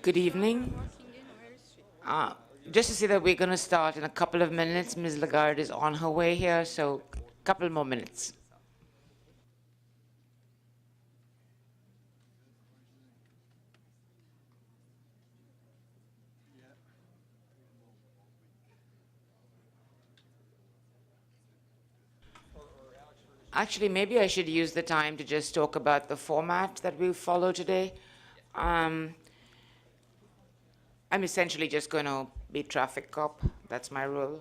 Good evening. Uh, just to say that we're going to start in a couple of minutes. Ms. Lagarde is on her way here, so a couple more minutes. Actually, maybe I should use the time to just talk about the format that we follow today. Um, I'm essentially just going to be traffic cop. That's my role.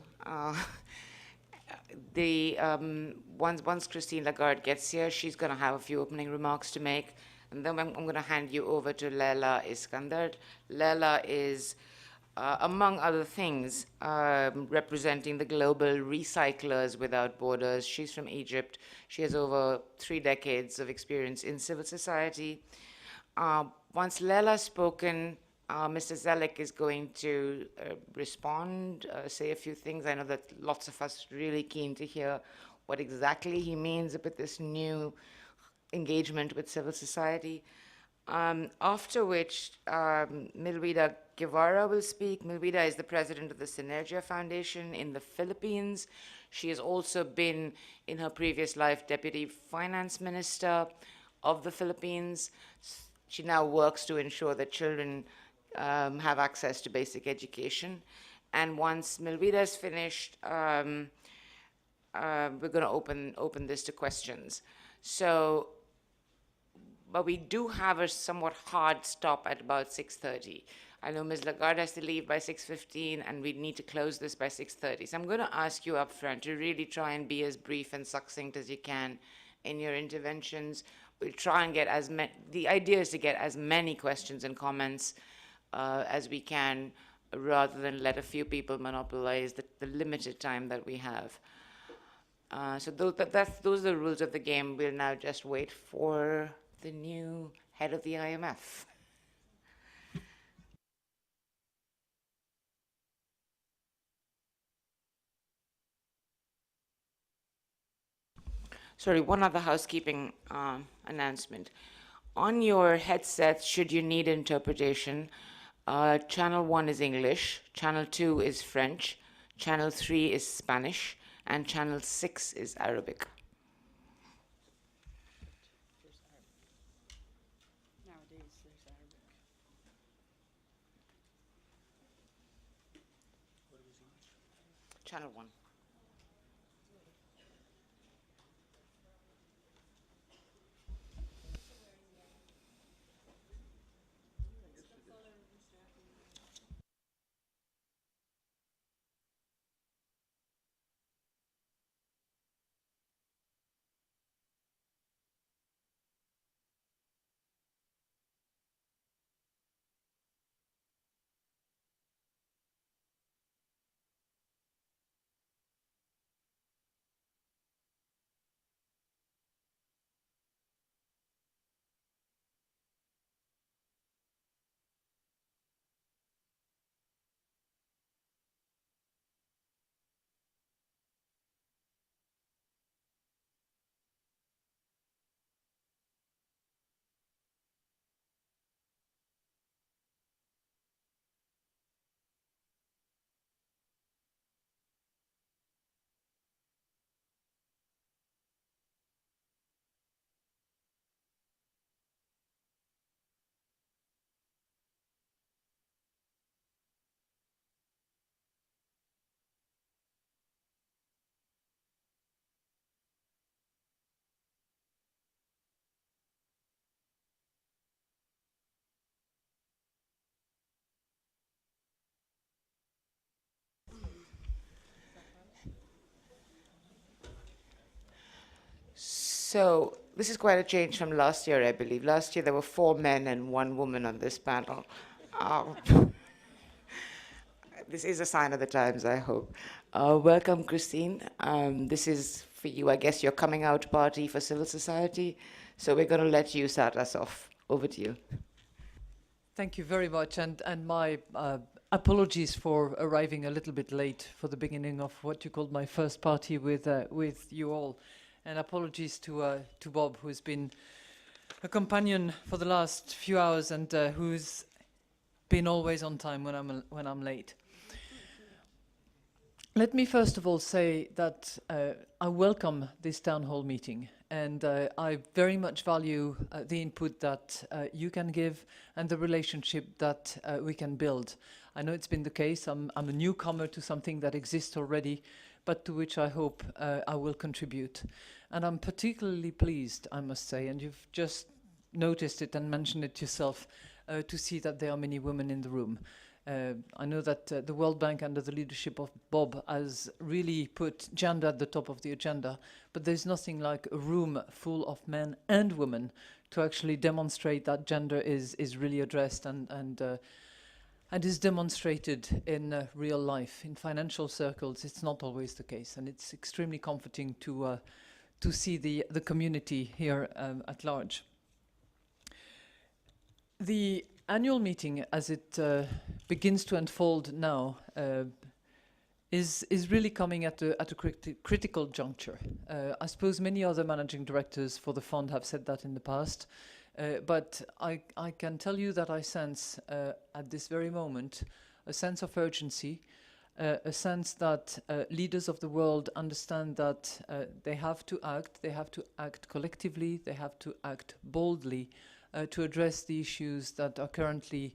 Once Christine Lagarde gets here, she's going to have a few opening remarks to make, and then I'm going to hand you over to Leila Iskandar. Leila is, among other things, representing the global Recyclers Without Borders. She's from Egypt. She has over 3 decades of experience in civil society. Once Leila's spoken, Mr. Zoellick is going to respond, say a few things. I know that lots of us are really keen to hear what exactly he means with this new engagement with civil society. After which, Milwida Guevara will speak. Milwida is the president of the Synergia Foundation in the Philippines. She has also been, in her previous life, deputy finance minister of the Philippines. She now works to ensure that children have access to basic education. And once Milwida is finished, we're going to open this to questions. So, but we do have a somewhat hard stop at about 6:30. I know Ms. Lagarde has to leave by 6:15, and we need to close this by 6:30. So I'm going to ask you up front to really try and be as brief and succinct as you can in your interventions. We'll try and get as many, the idea is to get as many questions and comments as we can, rather than let a few people monopolize the limited time that we have. So those are the rules of the game. We'll now just wait for the new head of the IMF. Sorry, one other housekeeping announcement. On your headset, should you need interpretation, channel 1 is English, channel 2 is French, channel 3 is Spanish, and channel 6 is Arabic. Nowadays, there's Arabic. Channel 1. So this is quite a change from last year, I believe. Last year there were 4 men and 1 woman on this panel. Uh, this is a sign of the times, I hope. Welcome, Christine. This is for you, I guess, your coming out party for civil society. So we're going to let you start us off. Over to you. Thank you very much, and my apologies for arriving a little bit late for the beginning of what you called my first party with you all, and apologies to Bob, who's been a companion for the last few hours and who's been always on time when I'm late. Let me first of all say that I welcome this town hall meeting, and I very much value the input that you can give and the relationship that we can build. I know it's been the case. I'm a newcomer to something that exists already, but to which I hope I will contribute. And I'm particularly pleased, I must say, and you've just noticed it and mentioned it yourself, to see that there are many women in the room. I know that the World Bank, under the leadership of Bob, has really put gender at the top of the agenda, but there's nothing like a room full of men and women to actually demonstrate that gender is really addressed and is demonstrated in real life. In financial circles, it's not always the case, and it's extremely comforting to see the community here at large. The annual meeting, as it begins to unfold now, is really coming at a critical juncture. I suppose many other managing directors for the fund have said that in the past, but I can tell you that I sense at this very moment a sense of urgency, a sense that leaders of the world understand that they have to act collectively, they have to act boldly, to address the issues that are currently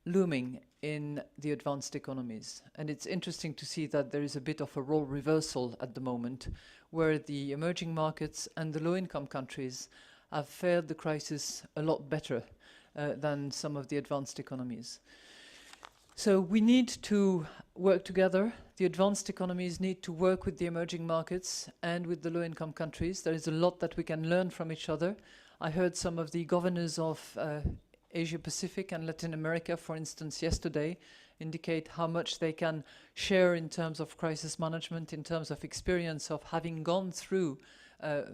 looming in the advanced economies. And it's interesting to see that there is a bit of a role reversal at the moment, where the emerging markets and the low-income countries have fared the crisis a lot better than some of the advanced economies. So we need to work together. The advanced economies need to work with the emerging markets and with the low-income countries. There is a lot that we can learn from each other. I heard some of the governors of Asia Pacific and Latin America, for instance, yesterday, indicate how much they can share in terms of crisis management, in terms of experience of having gone through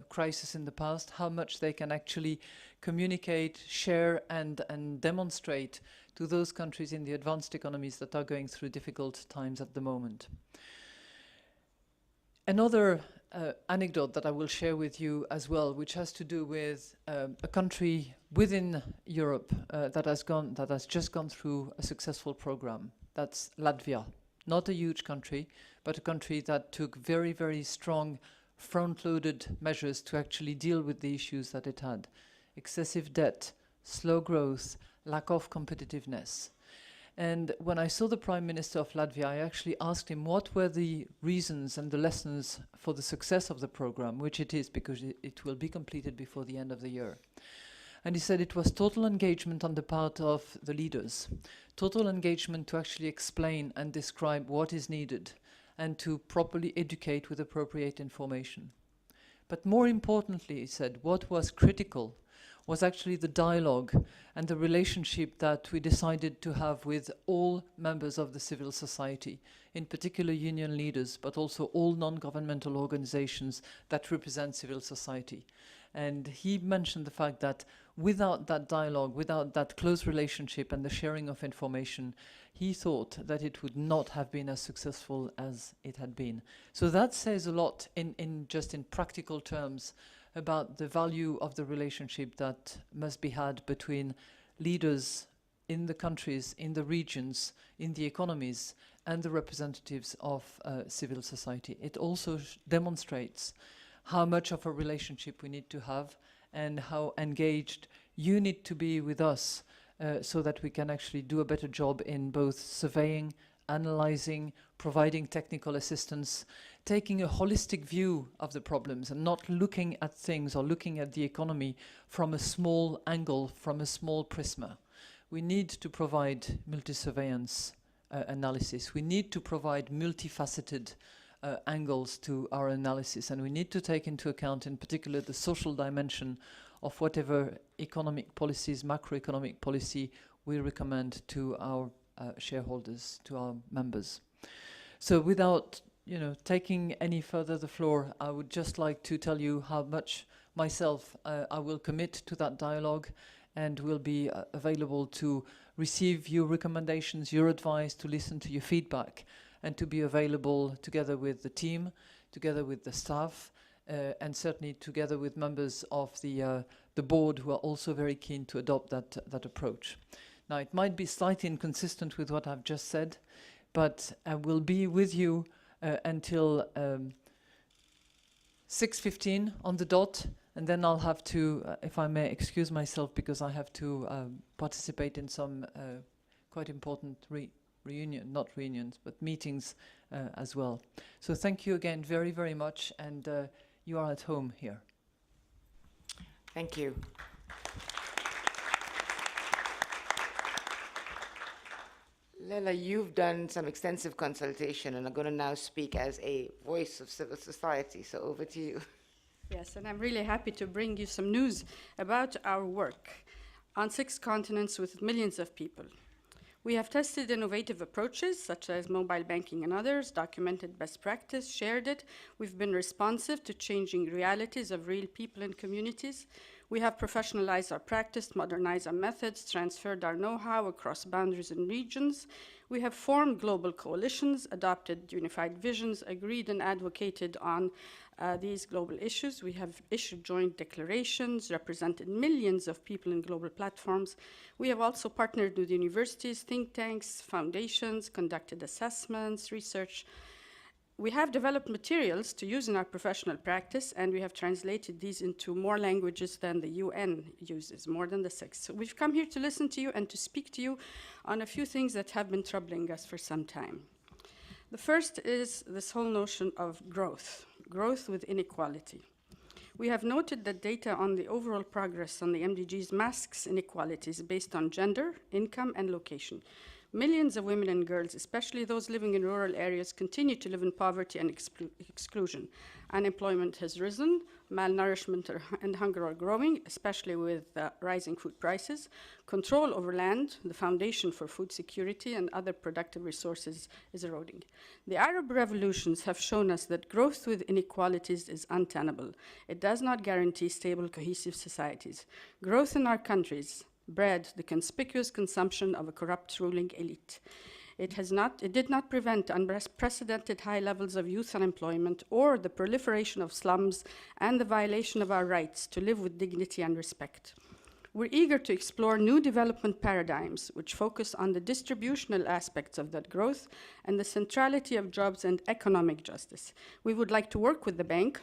crisis in the past, how much they can actually communicate, share, and demonstrate to those countries in the advanced economies that are going through difficult times at the moment. Another anecdote that I will share with you as well, which has to do with a country within Europe that has just gone through a successful program. That's Latvia. Not a huge country, but a country that took very, very strong front-loaded measures to actually deal with the issues that it had. Excessive debt, slow growth, lack of competitiveness. And when I saw the Prime Minister of Latvia, I actually asked him what were the reasons and the lessons for the success of the program, which it is, because it will be completed before the end of the year. And he said it was total engagement on the part of the leaders, total engagement to actually explain and describe what is needed and to properly educate with appropriate information. But more importantly, he said, what was critical was actually the dialogue and the relationship that we decided to have with all members of the civil society, in particular union leaders, but also all non-governmental organizations that represent civil society. And he mentioned the fact that without that dialogue, without that close relationship and the sharing of information, he thought that it would not have been as successful as it had been. So that says a lot in practical terms about the value of the relationship that must be had between leaders in the countries, in the regions, in the economies, and the representatives of civil society. It also demonstrates how much of a relationship we need to have and how engaged you need to be with us so that we can actually do a better job in both surveying, analyzing, providing technical assistance, taking a holistic view of the problems and not looking at things or looking at the economy from a small angle, from a small prisma. We need to provide multi-surveillance analysis. We need to provide multifaceted angles to our analysis, and we need to take into account in particular the social dimension of whatever economic policies, macroeconomic policy we recommend to our shareholders, to our members. So without taking any further the floor, I would just like to tell you how much myself I will commit to that dialogue and will be available to receive your recommendations, your advice, to listen to your feedback, and to be available together with the team, together with the staff, and certainly together with members of the board who are also very keen to adopt that approach. Now, it might be slightly inconsistent with what I've just said, but I will be with you until 6:15 on the dot, and then I'll have to, if I may excuse myself, because I have to participate in some quite important not reunions, but meetings as well. So thank you again very, very much, and you are at home here. Thank you. Leila, you've done some extensive consultation and are going to now speak as a voice of civil society, so over to you. Yes, and I'm really happy to bring you some news about our work on 6 continents with millions of people. We have tested innovative approaches, such as mobile banking and others, documented best practice, shared it. We've been responsive to changing realities of real people and communities. We have professionalized our practice, modernized our methods, transferred our know-how across boundaries and regions. We have formed global coalitions, adopted unified visions, agreed and advocated on these global issues. We have issued joint declarations, represented millions of people in global platforms. We have also partnered with universities, think tanks, foundations, conducted assessments, research. We have developed materials to use in our professional practice, and we have translated these into more languages than the UN uses, more than the 6. So we've come here to listen to you and to speak to you on a few things that have been troubling us for some time. The first is this whole notion of growth with inequality. We have noted that data on the overall progress on the MDGs masks inequalities based on gender, income, and location. Millions of women and girls, especially those living in rural areas, continue to live in poverty and exclusion. Unemployment has risen, malnourishment and hunger are growing, especially with rising food prices. Control over land, the foundation for food security and other productive resources, is eroding. The Arab revolutions have shown us that growth with inequalities is untenable. It does not guarantee stable, cohesive societies. Growth in our countries bred the conspicuous consumption of a corrupt ruling elite. It did not prevent unprecedented high levels of youth unemployment or the proliferation of slums and the violation of our rights to live with dignity and respect. We're eager to explore new development paradigms which focus on the distributional aspects of that growth and the centrality of jobs and economic justice. We would like to work with the bank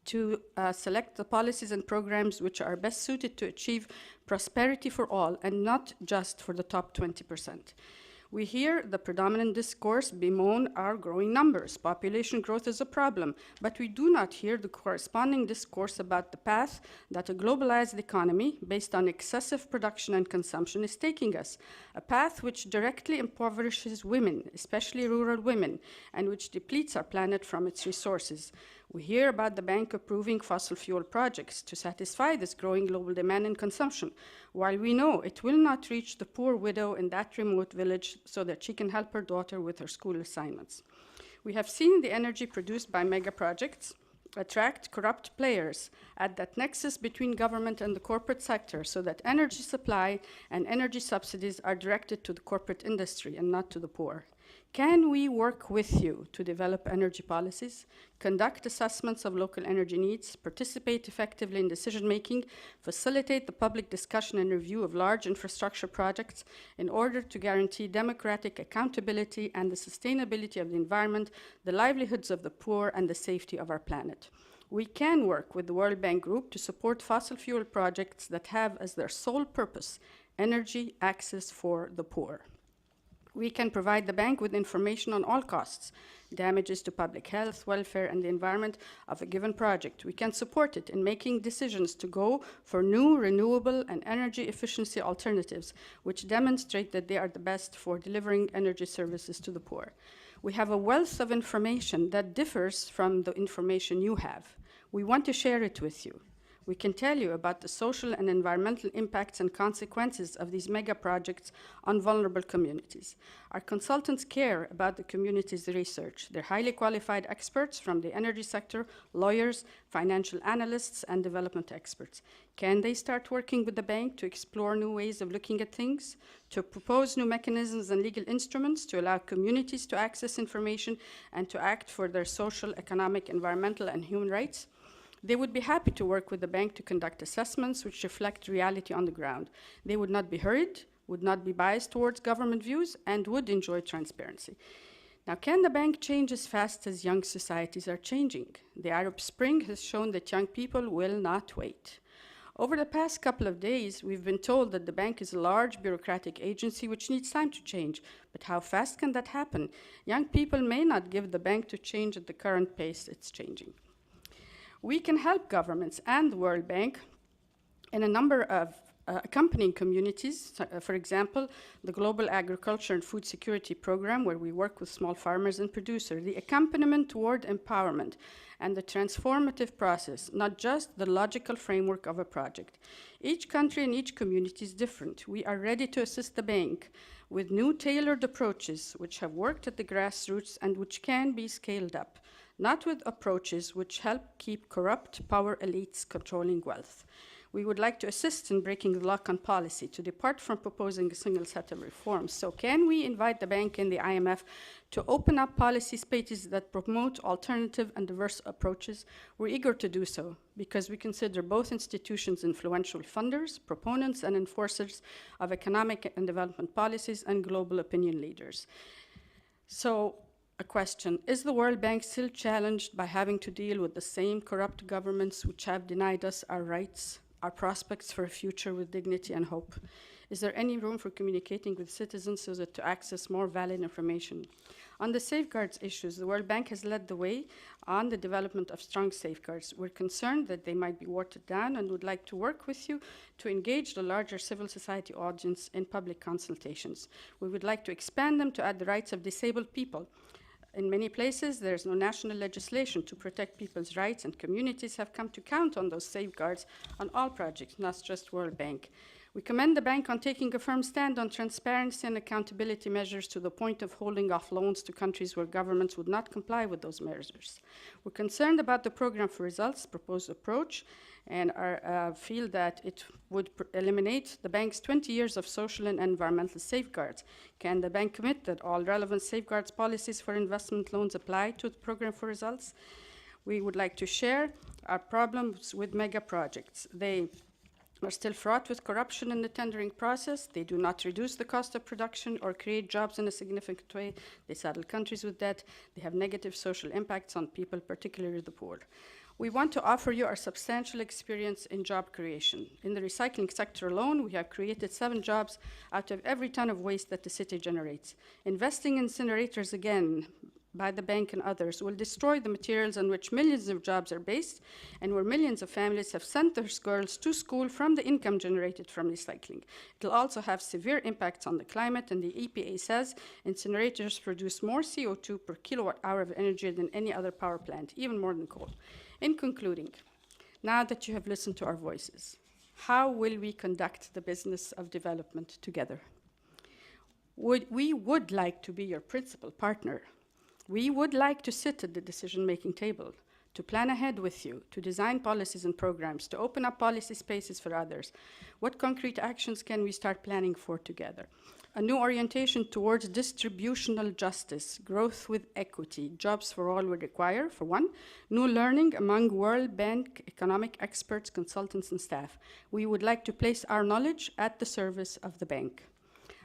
to select the policies and programs which are best suited to achieve prosperity for all and not just for the top 20%. We hear the predominant discourse bemoan our growing numbers. Population growth is a problem, but we do not hear the corresponding discourse about the path that a globalized economy based on excessive production and consumption is taking us, a path which directly impoverishes women, especially rural women, and which depletes our planet from its resources. We hear about the bank approving fossil fuel projects to satisfy this growing global demand and consumption, while we know it will not reach the poor widow in that remote village so that she can help her daughter with her school assignments. We have seen the energy produced by mega projects attract corrupt players at that nexus between government and the corporate sector so that energy supply and energy subsidies are directed to the corporate industry and not to the poor. Can we work with you to develop energy policies, conduct assessments of local energy needs, participate effectively in decision-making, facilitate the public discussion and review of large infrastructure projects in order to guarantee democratic accountability and the sustainability of the environment, the livelihoods of the poor, and the safety of our planet? We can work with the World Bank Group to support fossil fuel projects that have as their sole purpose energy access for the poor. We can provide the bank with information on all costs, damages to public health, welfare, and the environment of a given project. We can support it in making decisions to go for new renewable and energy efficiency alternatives, which demonstrate that they are the best for delivering energy services to the poor. We have a wealth of information that differs from the information you have. We want to share it with you. We can tell you about the social and environmental impacts and consequences of these mega projects on vulnerable communities. Our consultants care about the community's research. They're highly qualified experts from the energy sector, lawyers, financial analysts, and development experts. Can they start working with the bank to explore new ways of looking at things, to propose new mechanisms and legal instruments to allow communities to access information and to act for their social, economic, environmental, and human rights? They would be happy to work with the bank to conduct assessments which reflect reality on the ground. They would not be hurried, would not be biased towards government views, and would enjoy transparency. Now, can the bank change as fast as young societies are changing? The Arab Spring has shown that young people will not wait. Over the past couple of days, we've been told that the bank is a large bureaucratic agency which needs time to change. But how fast can that happen? Young people may not give the bank to change at the current pace it's changing. We can help governments and the World Bank in a number of accompanying communities, for example, the Global Agriculture and Food Security Program, where we work with small farmers and producers, the accompaniment toward empowerment, and the transformative process, not just the logical framework of a project. Each country and each community is different. We are ready to assist the bank with new tailored approaches which have worked at the grassroots and which can be scaled up, not with approaches which help keep corrupt power elites controlling wealth. We would like to assist in breaking the lock on policy to depart from proposing a single set of reforms. So can we invite the bank and the IMF to open up policy spaces that promote alternative and diverse approaches? We're eager to do so because we consider both institutions influential funders, proponents, and enforcers of economic and development policies, and global opinion leaders. So, a question: is the World Bank still challenged by having to deal with the same corrupt governments which have denied us our rights, our prospects for a future with dignity and hope? Is there any room for communicating with citizens so that to access more valid information? On the safeguards issues, the World Bank has led the way on the development of strong safeguards. We're concerned that they might be watered down and would like to work with you to engage the larger civil society audience in public consultations. We would like to expand them to add the rights of disabled people. In many places, there's no national legislation to protect people's rights, and communities have come to count on those safeguards on all projects, not just World Bank. We commend the bank on taking a firm stand on transparency and accountability measures to the point of holding off loans to countries where governments would not comply with those measures. We're concerned about the program for results proposed approach and feel that it would eliminate the bank's 20 years of social and environmental safeguards. Can the bank commit that all relevant safeguards policies for investment loans apply to the program for results? We would like to share our problems with mega projects. They are still fraught with corruption in the tendering process. They do not reduce the cost of production or create jobs in a significant way. They saddle countries with debt. They have negative social impacts on people, particularly the poor. We want to offer you our substantial experience in job creation. In the recycling sector alone, we have created 7 jobs out of every ton of waste that the city generates. Investing in incinerators again by the bank and others will destroy the materials on which millions of jobs are based and where millions of families have sent their girls to school from the income generated from recycling. It will also have severe impacts on the climate, and the EPA says incinerators produce more CO2 per kilowatt hour of energy than any other power plant, even more than coal. In concluding, now that you have listened to our voices, how will we conduct the business of development together? We would like to be your principal partner. We would like to sit at the decision-making table, to plan ahead with you, to design policies and programs, to open up policy spaces for others. What concrete actions can we start planning for together? A new orientation towards distributional justice, growth with equity, jobs for all would require, for one, new learning among World Bank economic experts, consultants, and staff. We would like to place our knowledge at the service of the bank.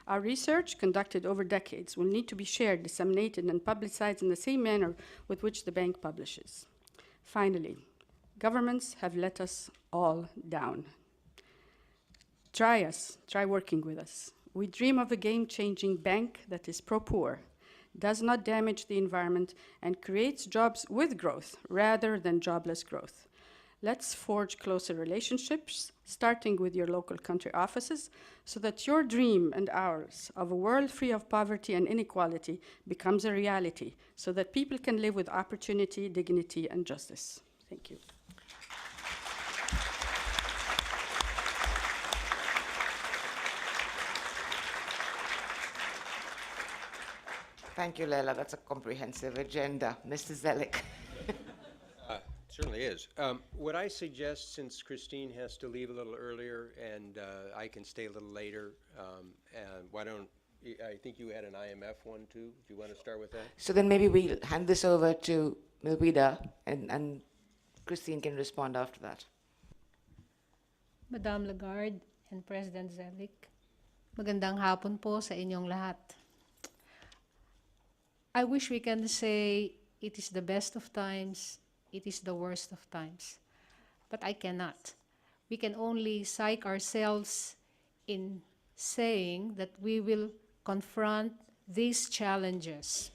Our research, conducted over decades, will need to be shared, disseminated, and publicized in the same manner with which the bank publishes. Finally, governments have let us all down. Try working with us. We dream of a game-changing bank that is pro-poor, does not damage the environment, and creates jobs with growth rather than jobless growth. Let's forge closer relationships, starting with your local country offices, so that your dream and ours of a world free of poverty and inequality becomes a reality, so that people can live with opportunity, dignity, and justice. Thank you. Thank you, Leila. That's a comprehensive agenda. Mr. Zoellick. Certainly is. What I suggest, since Christine has to leave a little earlier and I can stay a little later, and why don't, I think you had an IMF one too. Do you want to start with that? So then maybe we'll hand this over to Milwida, and Christine can respond after that. Madam Lagarde and President Zoellick, magandang hapon po sa inyong lahat. I wish we can say it is the best of times, it is the worst of times, but I cannot. We can only psych ourselves in saying that we will confront these challenges,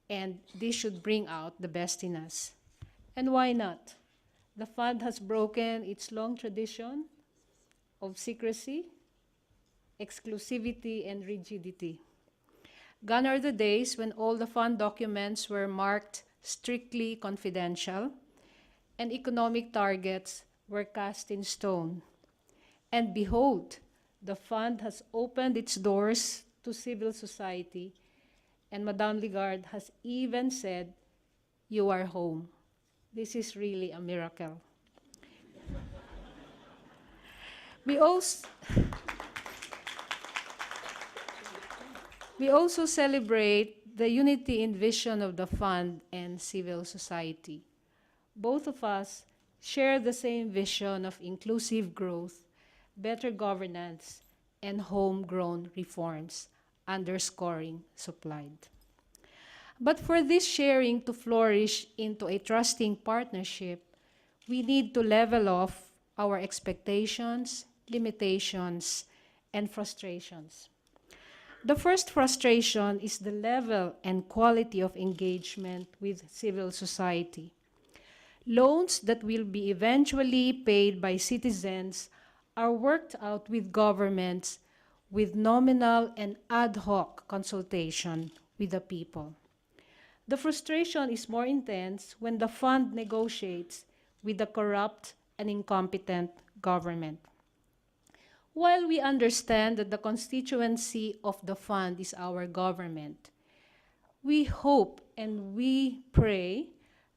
and this should bring out the best in us. And why not? The fund has broken its long tradition of secrecy, exclusivity, and rigidity. Gone are the days when all the fund documents were marked strictly confidential and economic targets were cast in stone. And behold, the fund has opened its doors to civil society, and Madame Lagarde has even said, "You are home." This is really a miracle. We also celebrate the unity in vision of the fund and civil society. Both of us share the same vision of inclusive growth, better governance, and homegrown reforms, underscoring supplied. But for this sharing to flourish into a trusting partnership, we need to level off our expectations, limitations, and frustrations. The first frustration is the level and quality of engagement with civil society. Loans that will be eventually paid by citizens are worked out with governments with nominal and ad hoc consultation with the people. The frustration is more intense when the fund negotiates with a corrupt and incompetent government. While we understand that the constituency of the fund is our government, we hope and we pray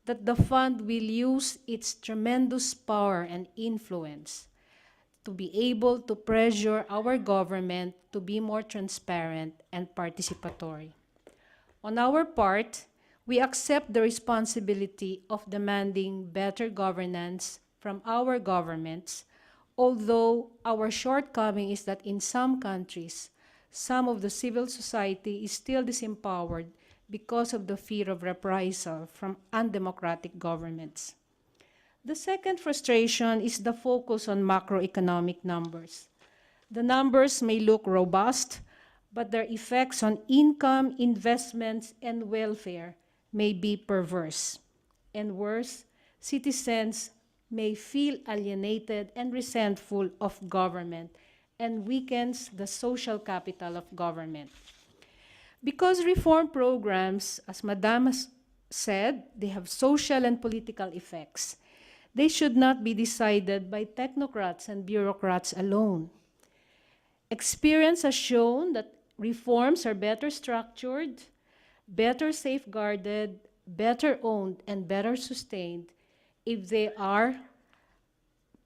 that the fund will use its tremendous power and influence to be able to pressure our government to be more transparent and participatory. On our part, we accept the responsibility of demanding better governance from our governments, although our shortcoming is that in some countries, some of the civil society is still disempowered because of the fear of reprisal from undemocratic governments. The second frustration is the focus on macroeconomic numbers. The numbers may look robust, but their effects on income, investments, and welfare may be perverse. And worse, citizens may feel alienated and resentful of government and weakens the social capital of government. Because reform programs, as Madame has said, they have social and political effects. They should not be decided by technocrats and bureaucrats alone. Experience has shown that reforms are better structured, better safeguarded, better owned, and better sustained if they are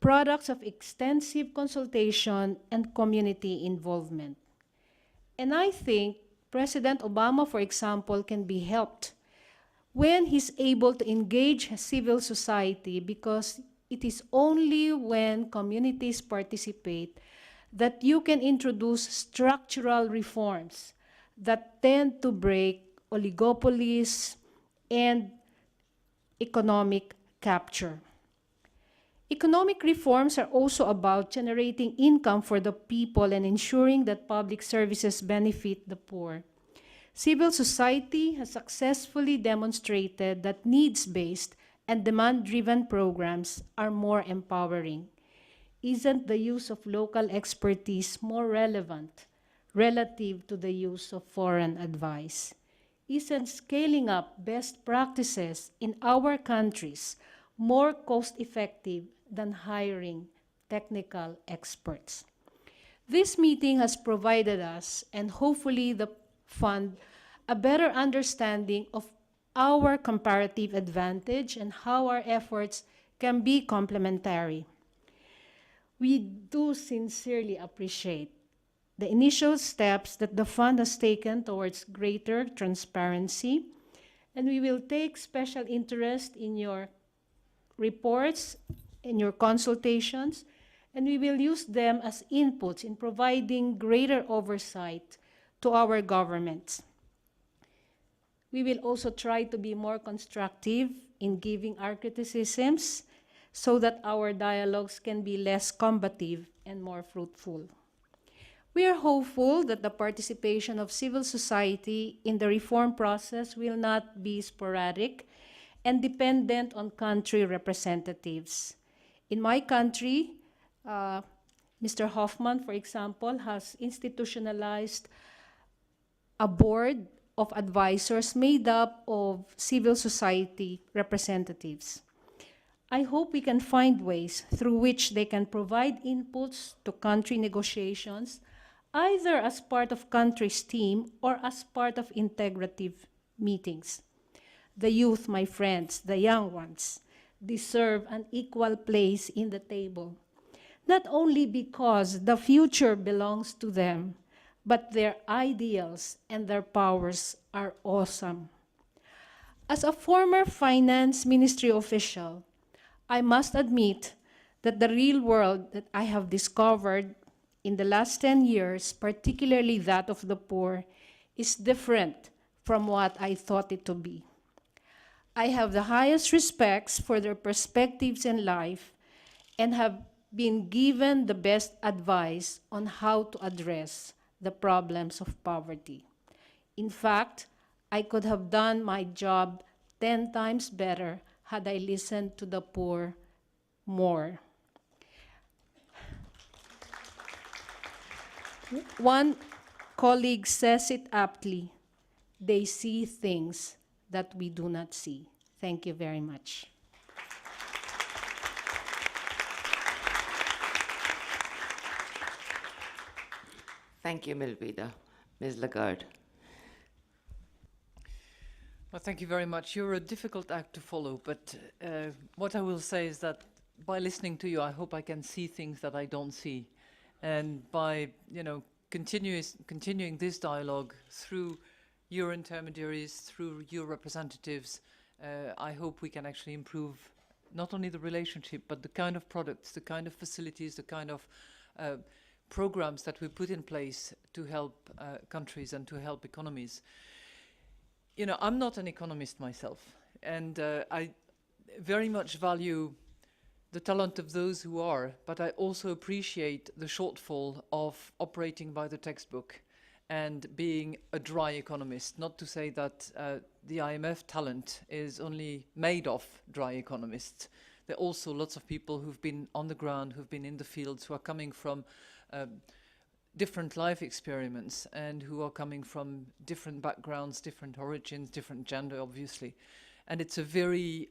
products of extensive consultation and community involvement. And I think President Obama, for example, can be helped when he's able to engage civil society, because it is only when communities participate that you can introduce structural reforms that tend to break oligopolies and economic capture. Economic reforms are also about generating income for the people and ensuring that public services benefit the poor. Civil society has successfully demonstrated that needs-based and demand-driven programs are more empowering. Isn't the use of local expertise more relevant relative to the use of foreign advice? Isn't scaling up best practices in our countries more cost-effective than hiring technical experts? This meeting has provided us, and hopefully the fund, a better understanding of our comparative advantage and how our efforts can be complementary. We do sincerely appreciate the initial steps that the fund has taken towards greater transparency, and we will take special interest in your reports, in your consultations, and we will use them as inputs in providing greater oversight to our governments. We will also try to be more constructive in giving our criticisms so that our dialogues can be less combative and more fruitful. We are hopeful that the participation of civil society in the reform process will not be sporadic and dependent on country representatives. In my country, Mr. Hoffman, for example, has institutionalized a board of advisors made up of civil society representatives. I hope we can find ways through which they can provide inputs to country negotiations, either as part of country's team or as part of integrative meetings. The youth, my friends, the young ones, deserve an equal place in the table, not only because the future belongs to them, but their ideals and their powers are awesome. As a former finance ministry official, I must admit that the real world that I have discovered in the last 10 years, particularly that of the poor, is different from what I thought it to be. I have the highest respects for their perspectives in life and have been given the best advice on how to address the problems of poverty. In fact, I could have done my job 10 times better had I listened to the poor more. One colleague says it aptly, they see things that we do not see. Thank you very much. Thank you, Milvida. Ms. Lagarde. Well, thank you very much. You're a difficult act to follow, but what I will say is that by listening to you, I hope I can see things that I don't see. And by, continuing this dialogue through your intermediaries, through your representatives, I hope we can actually improve not only the relationship, but the kind of products, the kind of facilities, the kind of programs that we put in place to help countries and to help economies. I'm not an economist myself, and I very much value the talent of those who are, but I also appreciate the shortfall of operating by the textbook and being a dry economist. Not to say that the IMF talent is only made of dry economists. There are also lots of people who've been on the ground, who've been in the fields, who are coming from different life experiments and who are coming from different backgrounds, different origins, different gender, obviously. And it's a very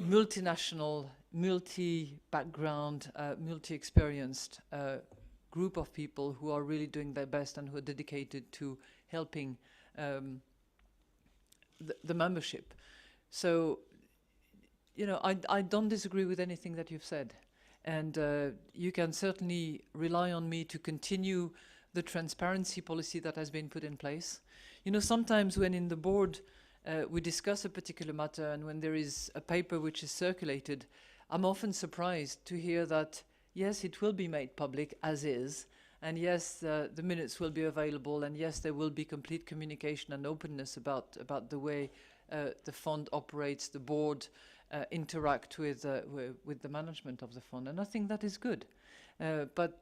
multinational, multi-background, multi-experienced group of people who are really doing their best and who are dedicated to helping the membership. So, I don't disagree with anything that you've said. And you can certainly rely on me to continue the transparency policy that has been put in place. Sometimes when in the board we discuss a particular matter and when there is a paper which is circulated, I'm often surprised to hear that, yes, it will be made public as is, and yes, the minutes will be available, and yes, there will be complete communication and openness about the way the fund operates, the board interact with the management of the fund, and I think that is good. But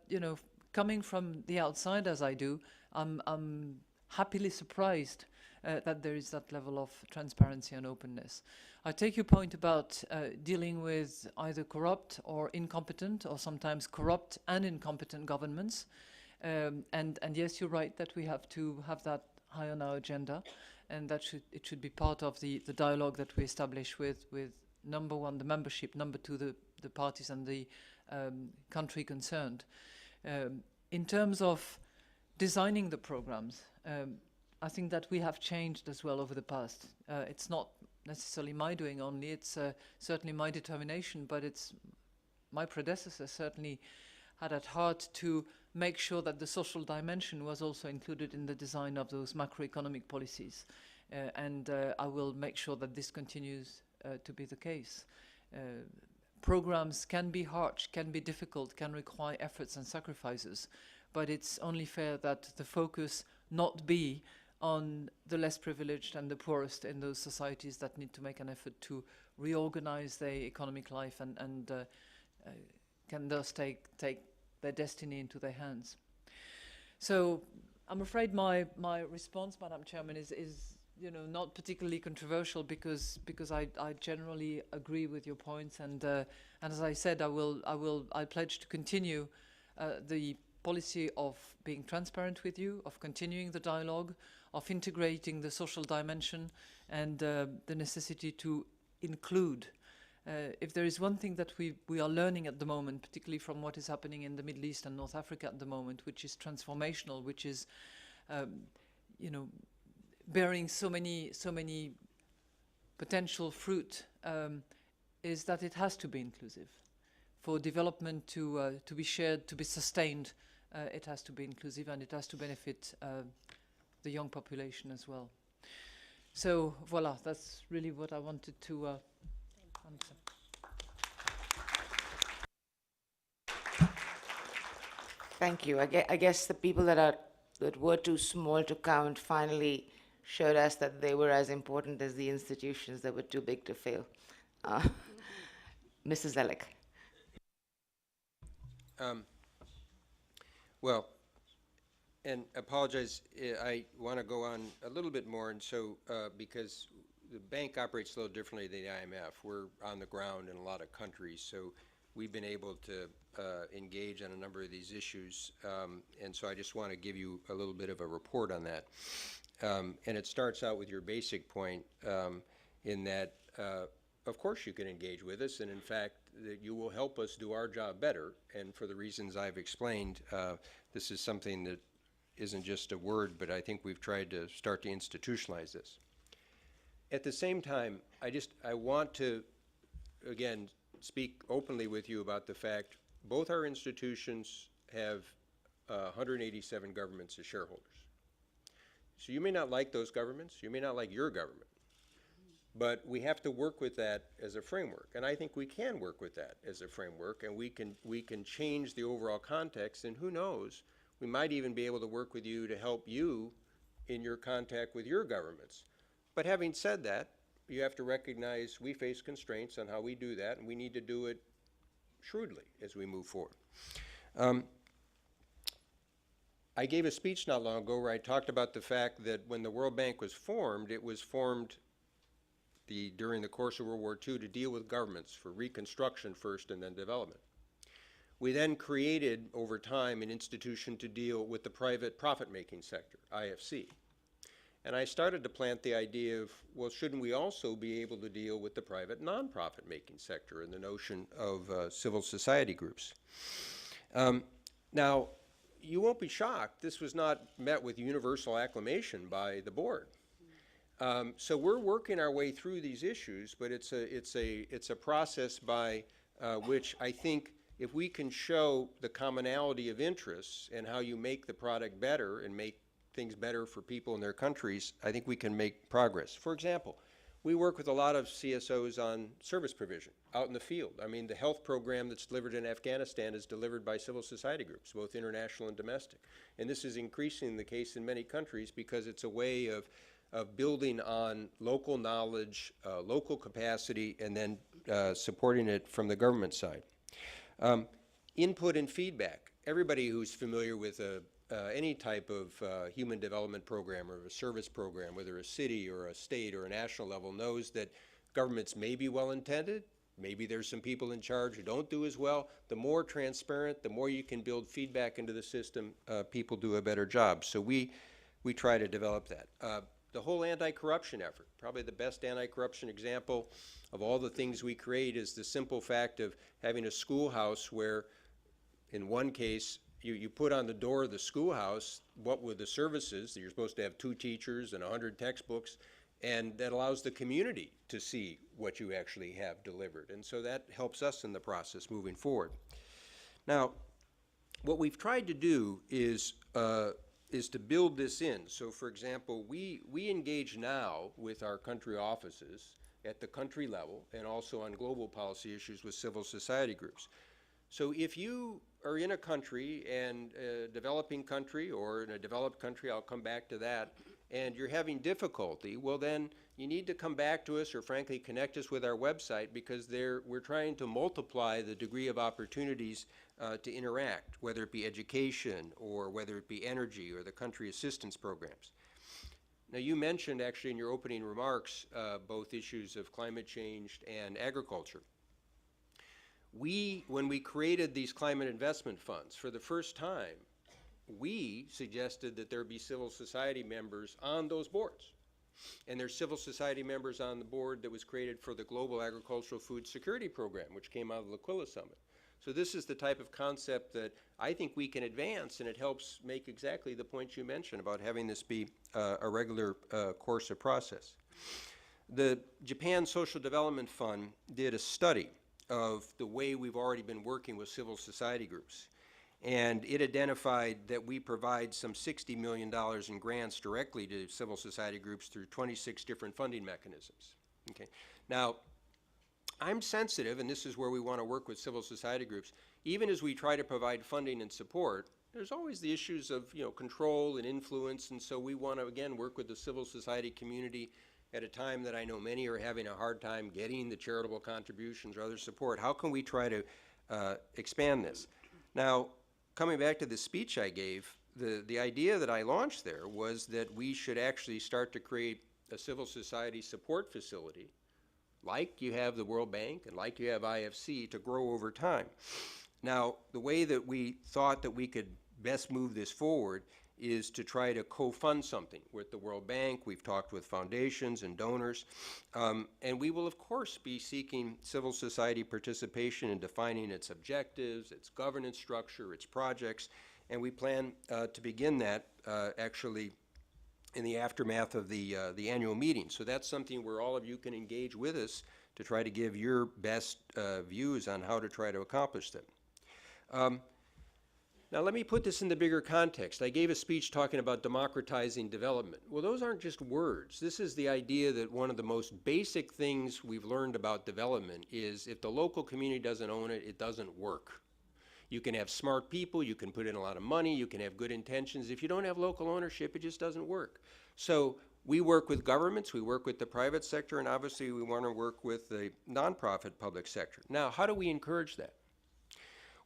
coming from the outside as I do, I'm happily surprised that there is that level of transparency and openness. I take your point about dealing with either corrupt or incompetent, or sometimes corrupt and incompetent governments. And yes, you're right that we have to have that high on our agenda, and that it should be part of the dialogue that we establish with number one, the membership, number two, the parties and the country concerned. In terms of designing the programs, I think that we have changed as well over the past. It's not necessarily my doing only, it's certainly my determination, but it's my predecessor certainly had at heart to make sure that the social dimension was also included in the design of those macroeconomic policies. And I will make sure that this continues to be the case. Programs can be harsh, can be difficult, can require efforts and sacrifices, but it's only fair that the focus not be on the less privileged and the poorest in those societies that need to make an effort to reorganize their economic life and can thus take their destiny into their hands. So I'm afraid my response, Madam Chairman, is not particularly controversial because I generally agree with your points, and as I said, I pledge to continue the policy of being transparent with you, of continuing the dialogue, of integrating the social dimension and the necessity to include. If there is one thing that we are learning at the moment, particularly from what is happening in the Middle East and North Africa at the moment, which is transformational, which is, bearing so many potential fruit, is that it has to be inclusive. For development to be shared, to be sustained, it has to be inclusive and it has to benefit the young population as well. So voila, that's really what I wanted to answer. Thank you. I guess the people that were too small to count finally showed us that they were as important as the institutions that were too big to fail. Mrs. Zoellick. Well, and apologize, I want to go on a little bit more, and so because the bank operates a little differently than the IMF. We're on the ground in a lot of countries, so we've been able to engage on a number of these issues, and so I just want to give you a little bit of a report on that. And it starts out with your basic point in that, of course, you can engage with us, and in fact, that you will help us do our job better. And for the reasons I've explained, this is something that isn't just a word, but I think we've tried to start to institutionalize this. At the same time, I want to, again, speak openly with you about the fact both our institutions have 187 governments as shareholders. So you may not like those governments, you may not like your government, but we have to work with that as a framework. And I think we can work with that as a framework, and we can change the overall context, and who knows, we might even be able to work with you to help you in your contact with your governments. But having said that, you have to recognize we face constraints on how we do that, and we need to do it shrewdly as we move forward. I gave a speech not long ago where I talked about the fact that when the World Bank was formed, it was formed during the course of World War II to deal with governments for reconstruction first and then development. We then created, over time, an institution to deal with the private profit-making sector, IFC. And I started to plant the idea of, well, shouldn't we also be able to deal with the private non-profit-making sector and the notion of civil society groups? Now, you won't be shocked, this was not met with universal acclamation by the board. So we're working our way through these issues, but it's a process by which I think if we can show the commonality of interests and how you make the product better and make things better for people in their countries, I think we can make progress. For example, we work with a lot of CSOs on service provision out in the field. I mean, the health program that's delivered in Afghanistan is delivered by civil society groups, both international and domestic. And this is increasingly the case in many countries because it's a way of building on local knowledge, local capacity, and then supporting it from the government side. Input and feedback. Everybody who's familiar with any type of human development program or a service program, whether a city or a state or a national level, knows that governments may be well-intended, maybe there's some people in charge who don't do as well. The more transparent, the more you can build feedback into the system, people do a better job. So we try to develop that. The whole anti-corruption effort, probably the best anti-corruption example of all the things we create is the simple fact of having a schoolhouse where, in one case, you put on the door of the schoolhouse what were the services. You're supposed to have 2 teachers and 100 textbooks, and that allows the community to see what you actually have delivered. And so that helps us in the process moving forward. Now, what we've tried to do is to build this in. So, for example, we engage now with our country offices at the country level and also on global policy issues with civil society groups. So if you are in a country, and a developing country or in a developed country, I'll come back to that, and you're having difficulty, well then you need to come back to us or frankly connect us with our website, because we're trying to multiply the degree of opportunities to interact, whether it be education or whether it be energy or the country assistance programs. Now, you mentioned actually in your opening remarks both issues of climate change and agriculture. When we created these climate investment funds, for the first time, we suggested that there be civil society members on those boards. And there's civil society members on the board that was created for the Global Agricultural Food Security Program, which came out of the L'Aquila Summit. So this is the type of concept that I think we can advance, and it helps make exactly the points you mentioned about having this be a regular course of process. The Japan Social Development Fund did a study of the way we've already been working with civil society groups. And it identified that we provide some $60 million in grants directly to civil society groups through 26 different funding mechanisms. Okay. Now, I'm sensitive, and this is where we want to work with civil society groups. Even as we try to provide funding and support, there's always the issues of control and influence, and so we want to, again, work with the civil society community at a time that I know many are having a hard time getting the charitable contributions or other support. How can we try to expand this? Now, coming back to the speech I gave, the idea that I launched there was that we should actually start to create a civil society support facility, like you have the World Bank and like you have IFC, to grow over time. Now, the way that we thought that we could best move this forward is to try to co-fund something with the World Bank. We've talked with foundations and donors, and we will of course be seeking civil society participation in defining its objectives, its governance structure, its projects, and we plan to begin that actually in the aftermath of the annual meeting. So that's something where all of you can engage with us to try to give your best views on how to try to accomplish them. Now let me put this in the bigger context. I gave a speech talking about democratizing development. Well, those aren't just words. This is the idea that one of the most basic things we've learned about development is if the local community doesn't own it, it doesn't work. You can have smart people, you can put in a lot of money, you can have good intentions. If you don't have local ownership, it just doesn't work. So we work with governments, we work with the private sector, and obviously we want to work with the nonprofit public sector. Now, how do we encourage that?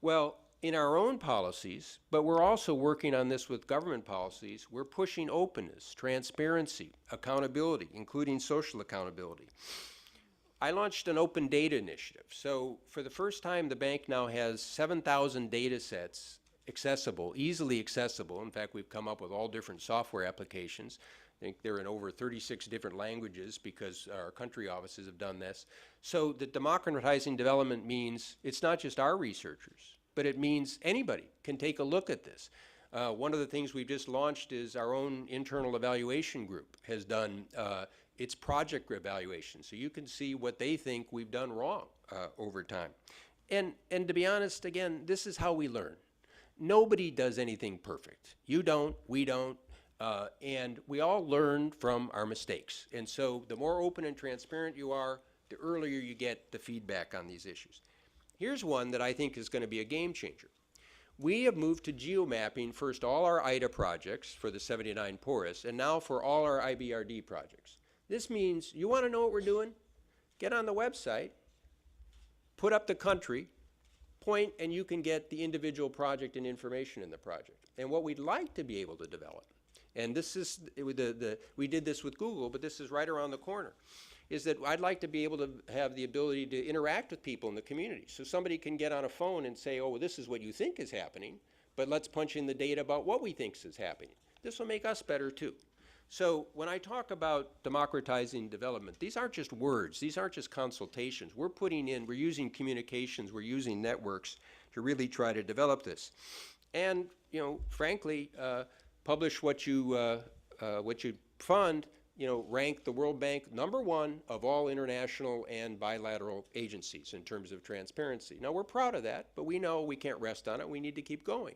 Well, in our own policies, but we're also working on this with government policies, we're pushing openness, transparency, accountability, including social accountability. I launched an open data initiative. So for the first time, the bank now has 7,000 data sets accessible, easily accessible. In fact, we've come up with all different software applications. I think they're in over 36 different languages because our country offices have done this. So that democratizing development means it's not just our researchers, but it means anybody can take a look at this. One of the things we've just launched is our own internal evaluation group has done its project evaluation. So you can see what they think we've done wrong over time. And to be honest, again, this is how we learn. Nobody does anything perfect. You don't, we don't, and we all learn from our mistakes. And so the more open and transparent you are, the earlier you get the feedback on these issues. Here's one that I think is going to be a game changer. We have moved to geomapping first all our IDA projects for the 79 poorest, and now for all our IBRD projects. This means you want to know what we're doing? Get on the website, put up the country, point, and you can get the individual project and information in the project. And what we'd like to be able to develop, and this is, we did this with Google, but this is right around the corner, is that I'd like to be able to have the ability to interact with people in the community. So somebody can get on a phone and say, oh, well, this is what you think is happening, but let's punch in the data about what we think is happening. This will make us better too. So when I talk about democratizing development, these aren't just words, these aren't just consultations. We're using communications, we're using networks to really try to develop this. and, you know, frankly, publish what you fund, you know, rank the World Bank #1 of all international and bilateral agencies in terms of transparency. Now, we're proud of that, but we know we can't rest on it. We need to keep going.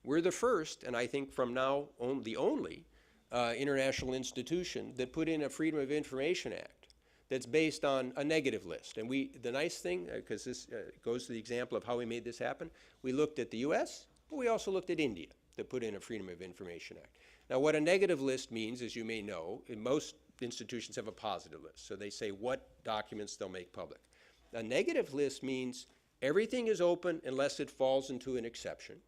We're the first, and I think from now on the only, international institution that put in a Freedom of Information Act that's based on a negative list. And the nice thing, because this goes to the example of how we made this happen, we looked at the US, but we also looked at India that put in a Freedom of Information Act. Now, what a negative list means, as you may know, most institutions have a positive list. So they say what documents they'll make public. A negative list means everything is open unless it falls into an exception.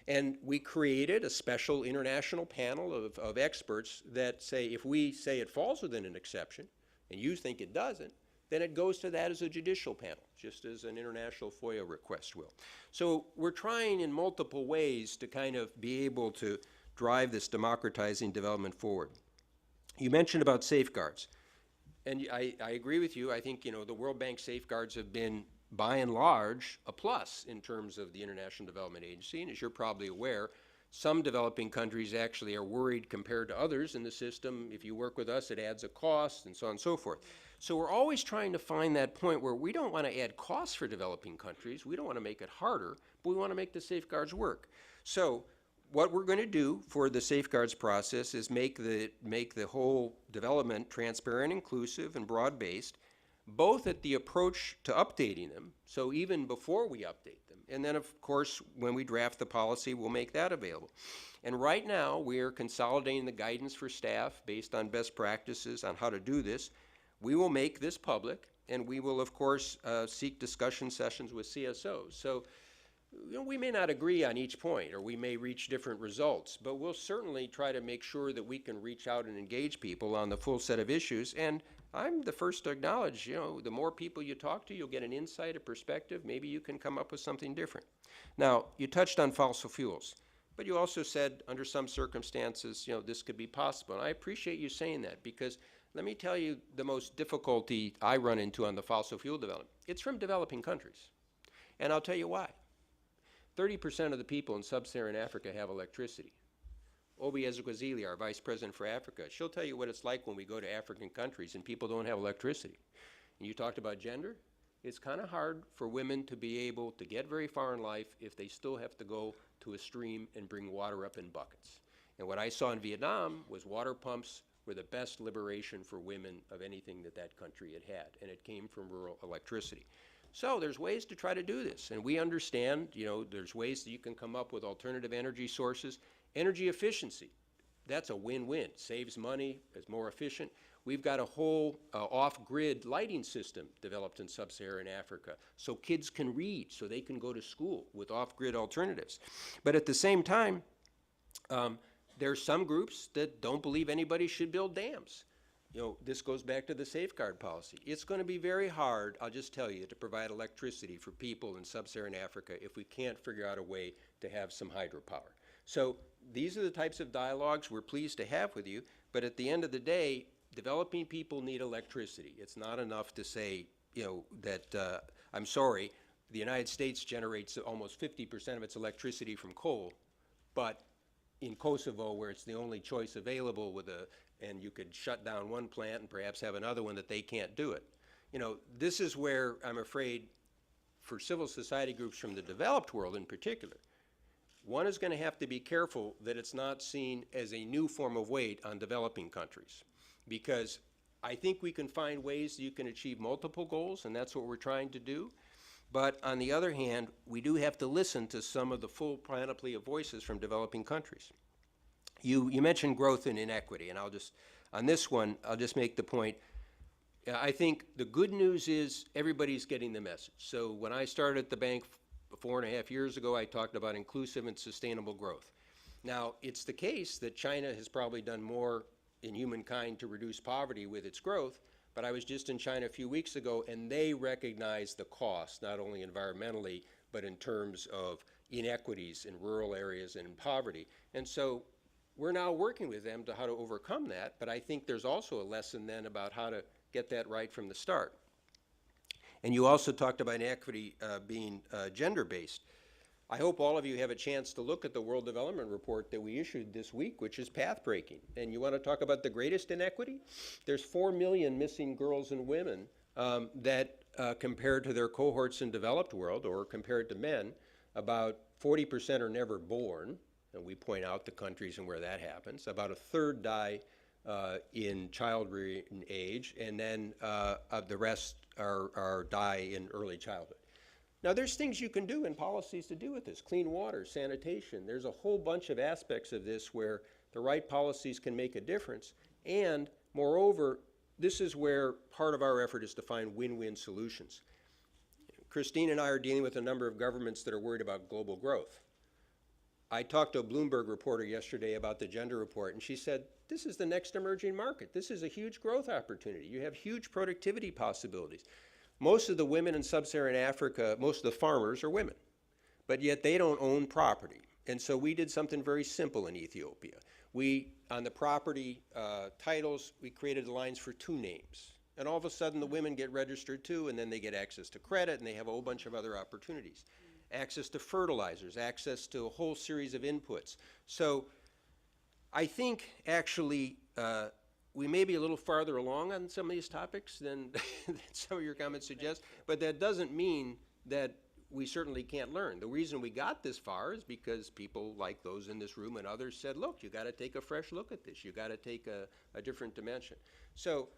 And we created a special international panel of experts that say if we say it falls within an exception, and you think it doesn't, then it goes to that as a judicial panel, just as an international FOIA request will. So we're trying in multiple ways to kind of be able to drive this democratizing development forward. You mentioned about safeguards, and I agree with you. I think, you know, the World Bank safeguards have been, by and large, a plus in terms of the International Development Agency, and as you're probably aware, some developing countries actually are worried compared to others in the system. If you work with us, it adds a cost, and so on and so forth. So we're always trying to find that point where we don't want to add costs for developing countries. We don't want to make it harder, but we want to make the safeguards work. So what we're going to do for the safeguards process is make the whole development transparent, inclusive, and broad-based, both at the approach to updating them, so even before we update them, and then, of course, when we draft the policy, we'll make that available. And right now, we are consolidating the guidance for staff based on best practices on how to do this. We will make this public, and we will, of course, seek discussion sessions with CSOs. So, you know, we may not agree on each point, or we may reach different results, but we'll certainly try to make sure that we can reach out and engage people on the full set of issues. And I'm the first to acknowledge, you know, the more people you talk to, you'll get an insight, a perspective. Maybe you can come up with something different. Now, you touched on fossil fuels, but you also said under some circumstances, you know, this could be possible. And I appreciate you saying that, because let me tell you the most difficulty I run into on the fossil fuel development. It's from developing countries. And I'll tell you why. 30% of the people in sub-Saharan Africa have electricity. Obi Ezekwesili, our Vice President for Africa, she'll tell you what it's like when we go to African countries and people don't have electricity. And you talked about gender. It's kind of hard for women to be able to get very far in life if they still have to go to a stream and bring water up in buckets. And what I saw in Vietnam was water pumps were the best liberation for women of anything that country had had, and it came from rural electricity. So there's ways to try to do this, and we understand, you know, there's ways that you can come up with alternative energy sources. Energy efficiency, that's a win-win. Saves money, is more efficient. We've got a whole off-grid lighting system developed in sub-Saharan Africa so kids can read, so they can go to school with off-grid alternatives. But at the same time, there are some groups that don't believe anybody should build dams. You know, this goes back to the safeguard policy. It's going to be very hard, I'll just tell you, to provide electricity for people in sub-Saharan Africa if we can't figure out a way to have some hydropower. So these are the types of dialogues we're pleased to have with you, but at the end of the day, developing people need electricity. It's not enough to say, you know, that, I'm sorry, the United States generates almost 50% of its electricity from coal, but in Kosovo, where it's the only choice available and you could shut down one plant and perhaps have another one, that they can't do it. You know, this is where I'm afraid for civil society groups from the developed world in particular, one is going to have to be careful that it's not seen as a new form of weight on developing countries, because I think we can find ways that you can achieve multiple goals, and that's what we're trying to do. But on the other hand, we do have to listen to some of the full panoply of voices from developing countries. You mentioned growth and inequity, and on this one, I'll just make the point. I think the good news is everybody's getting the message. So when I started at the bank 4.5 years ago, I talked about inclusive and sustainable growth. Now, it's the case that China has probably done more in humankind to reduce poverty with its growth, but I was just in China a few weeks ago, and they recognize the cost, not only environmentally, but in terms of inequities in rural areas and in poverty. And so we're now working with them to how to overcome that, but I think there's also a lesson then about how to get that right from the start. And you also talked about inequity being gender-based. I hope all of you have a chance to look at the World Development Report that we issued this week, which is path-breaking. And you want to talk about the greatest inequity? There's 4 million missing girls and women that compared to their cohorts in developed world, or compared to men, about 40% are never born. And we point out the countries and where that happens. About a third die in childbearing age, and then the rest die in early childhood. Now, there's things you can do in policies to do with this. Clean water, sanitation. There's a whole bunch of aspects of this where the right policies can make a difference. And moreover, this is where part of our effort is to find win-win solutions. Christine and I are dealing with a number of governments that are worried about global growth. I talked to a Bloomberg reporter yesterday about the gender report, and she said, this is the next emerging market. This is a huge growth opportunity. You have huge productivity possibilities. Most of the women in sub-Saharan Africa, most of the farmers are women, but yet they don't own property. And so we did something very simple in Ethiopia. We, on the property titles, we created lines for 2 names. And all of a sudden the women get registered too, and then they get access to credit, and they have a whole bunch of other opportunities. Access to fertilizers, access to a whole series of inputs. So I think actually we may be a little farther along on some of these topics than some of your comments suggest, but that doesn't mean that we certainly can't learn. The reason we got this far is because people like those in this room and others said, look, you got to take a fresh look at this. You got to take a different dimension. So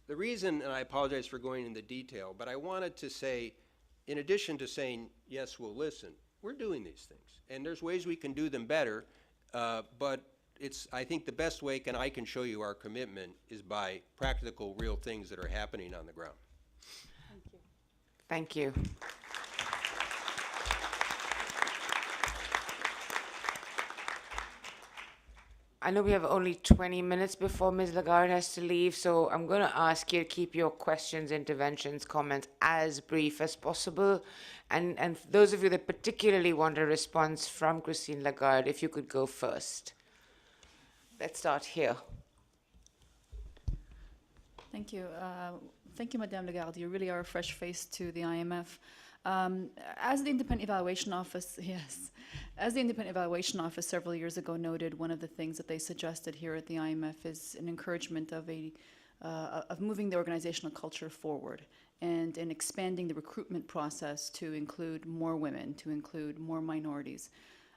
the reason, and I apologize for going into detail, but I wanted to say, in addition to saying, yes, we'll listen, we're doing these things. And there's ways we can do them better, but I think the best way I can show you our commitment is by practical, real things that are happening on the ground. Thank you. I know we have only 20 minutes before Ms. Lagarde has to leave, so I'm going to ask you to keep your questions, interventions, comments as brief as possible. And those of you that particularly want a response from Christine Lagarde, if you could go first. Let's start here. Thank you. Thank you, Madame Lagarde. You really are a fresh face to the IMF. As the Independent Evaluation Office, as the Independent Evaluation Office several years ago noted, one of the things that they suggested here at the IMF is an encouragement of moving the organizational culture forward and expanding the recruitment process to include more women, to include more minorities.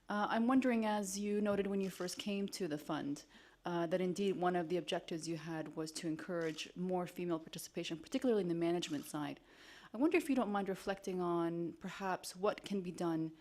I'm wondering, as you noted when you first came to the fund, that indeed one of the objectives you had was to encourage more female participation, particularly in the management side. I wonder if you don't mind reflecting on perhaps what can be done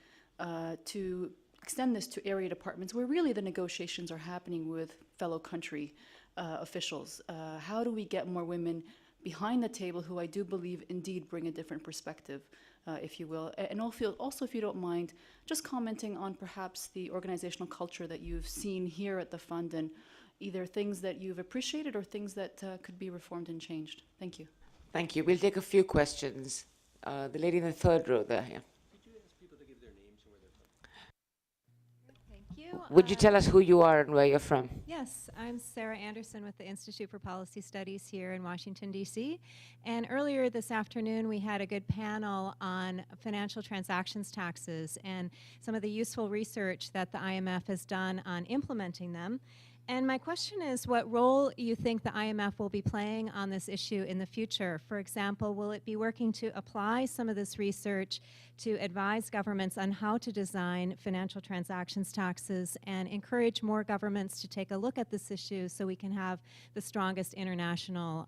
to extend this to area departments where really the negotiations are happening with fellow country officials. How do we get more women behind the table who I do believe indeed bring a different perspective, if you will? And also, if you don't mind, just commenting on perhaps the organizational culture that you've seen here at the fund and either things that you've appreciated or things that could be reformed and changed. Thank you. Thank you. We'll take a few questions. The lady in the third row there. Yeah. Could you ask people to give their names and where they're from? Thank you. Would you tell us who you are and where you're from? Yes, I'm Sarah Anderson with the Institute for Policy Studies here in Washington, D.C. And earlier this afternoon, we had a good panel on financial transactions taxes and some of the useful research that the IMF has done on implementing them. And my question is what role you think the IMF will be playing on this issue in the future. For example, will it be working to apply some of this research to advise governments on how to design financial transactions taxes and encourage more governments to take a look at this issue so we can have the strongest international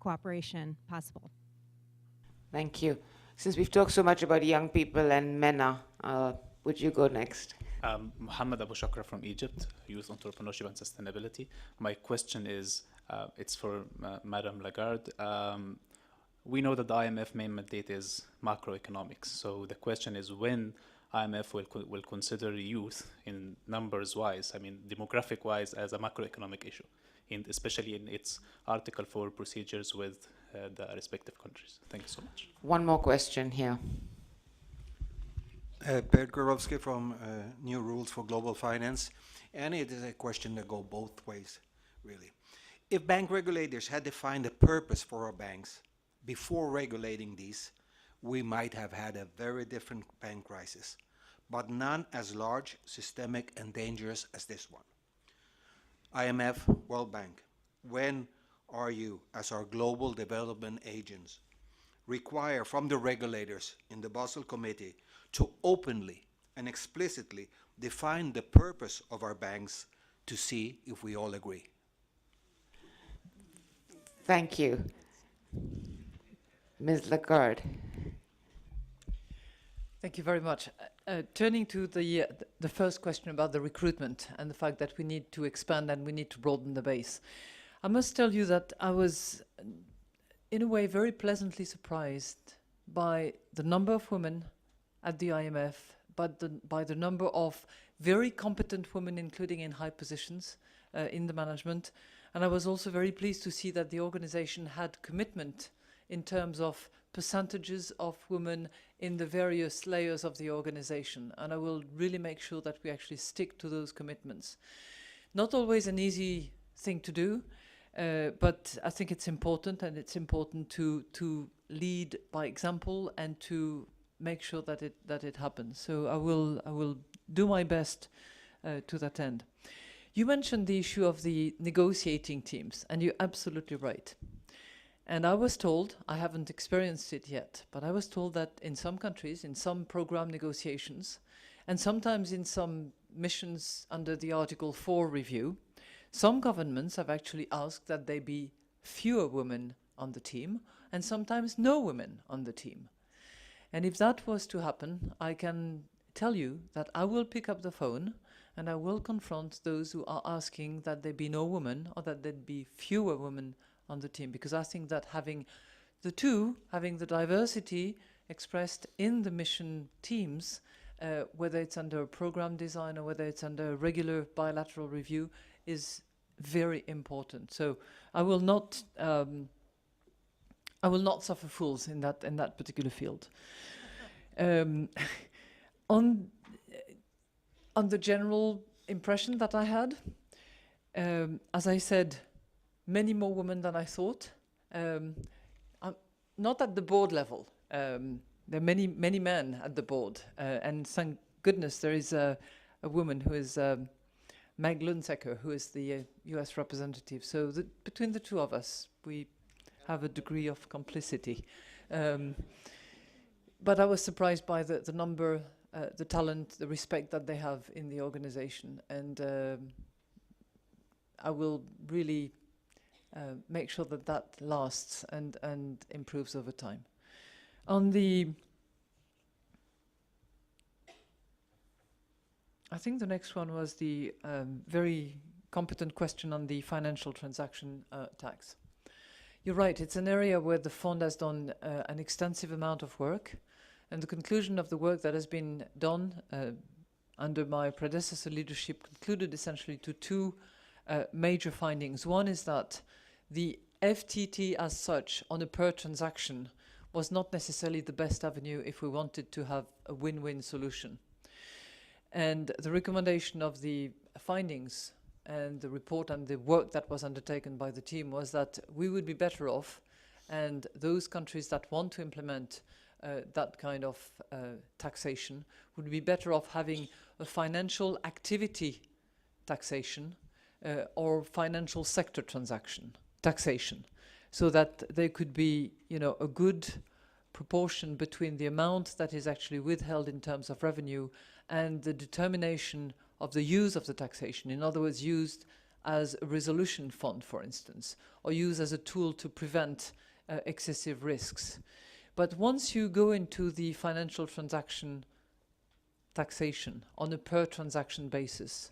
cooperation possible? Thank you. Since we've talked so much about young people and MENA, would you go next? Mohammed Abu Shakra from Egypt, Youth Entrepreneurship and Sustainability. My question is, it's for Madame Lagarde. We know that the IMF main mandate is macroeconomics. So the question is when IMF will consider youth in numbers-wise, I mean demographic-wise, as a macroeconomic issue, especially in its Article 4 procedures with the respective countries. Thank you so much. One more question here. Bert Gorowski from New Rules for Global Finance, and it is a question that goes both ways, really. If bank regulators had defined a purpose for our banks before regulating these, we might have had a very different bank crisis. but none as large, systemic, and dangerous as this one. IMF, World Bank, when are you, as our global development agents, require from the regulators in the Basel Committee to openly and explicitly define the purpose of our banks to see if we all agree? Thank you. Ms. Lagarde. Thank you very much. Turning to the first question about the recruitment and the fact that we need to expand and we need to broaden the base. I must tell you that I was, in a way, very pleasantly surprised by the number of women at the IMF, but by the number of very competent women, including in high positions in the management. And I was also very pleased to see that the organization had commitment in terms of percentages of women in the various layers of the organization. And I will really make sure that we actually stick to those commitments. Not always an easy thing to do, but I think it's important, and it's important to lead by example and to make sure that it happens. So I will do my best to that end. You mentioned the issue of the negotiating teams, and you're absolutely right. And I was told, I haven't experienced it yet, but I was told that in some countries, in some program negotiations, and sometimes in some missions under the Article 4 review, some governments have actually asked that there be fewer women on the team, and sometimes no women on the team. And if that was to happen, I can tell you that I will pick up the phone and I will confront those who are asking that there be no women or that there be fewer women on the team, because I think that having the diversity expressed in the mission teams, whether it's under a program design or whether it's under a regular bilateral review, is very important. So I will not suffer fools in that particular field. On the general impression that I had, as I said, many more women than I thought. Not at the board level. There are many men at the board, and thank goodness there is a woman who is Meg Lundsecker, who is the US representative. So between the two of us, we have a degree of complicity. But I was surprised by the number, the talent, the respect that they have in the organization. And I will really make sure that lasts and improves over time. I think the next one was the very competent question on the financial transaction tax. You're right, it's an area where the fund has done an extensive amount of work, and the conclusion of the work that has been done under my predecessor leadership concluded essentially to two major findings. One is that the FTT as such on a per transaction was not necessarily the best avenue if we wanted to have a win-win solution. And the recommendation of the findings and the report and the work that was undertaken by the team was that we would be better off, and those countries that want to implement that kind of taxation would be better off having a financial activity taxation or financial sector taxation, so that there could be, a good proportion between the amount that is actually withheld in terms of revenue and the determination of the use of the taxation. In other words, used as a resolution fund, for instance, or used as a tool to prevent excessive risks. But once you go into the financial transaction taxation on a per transaction basis,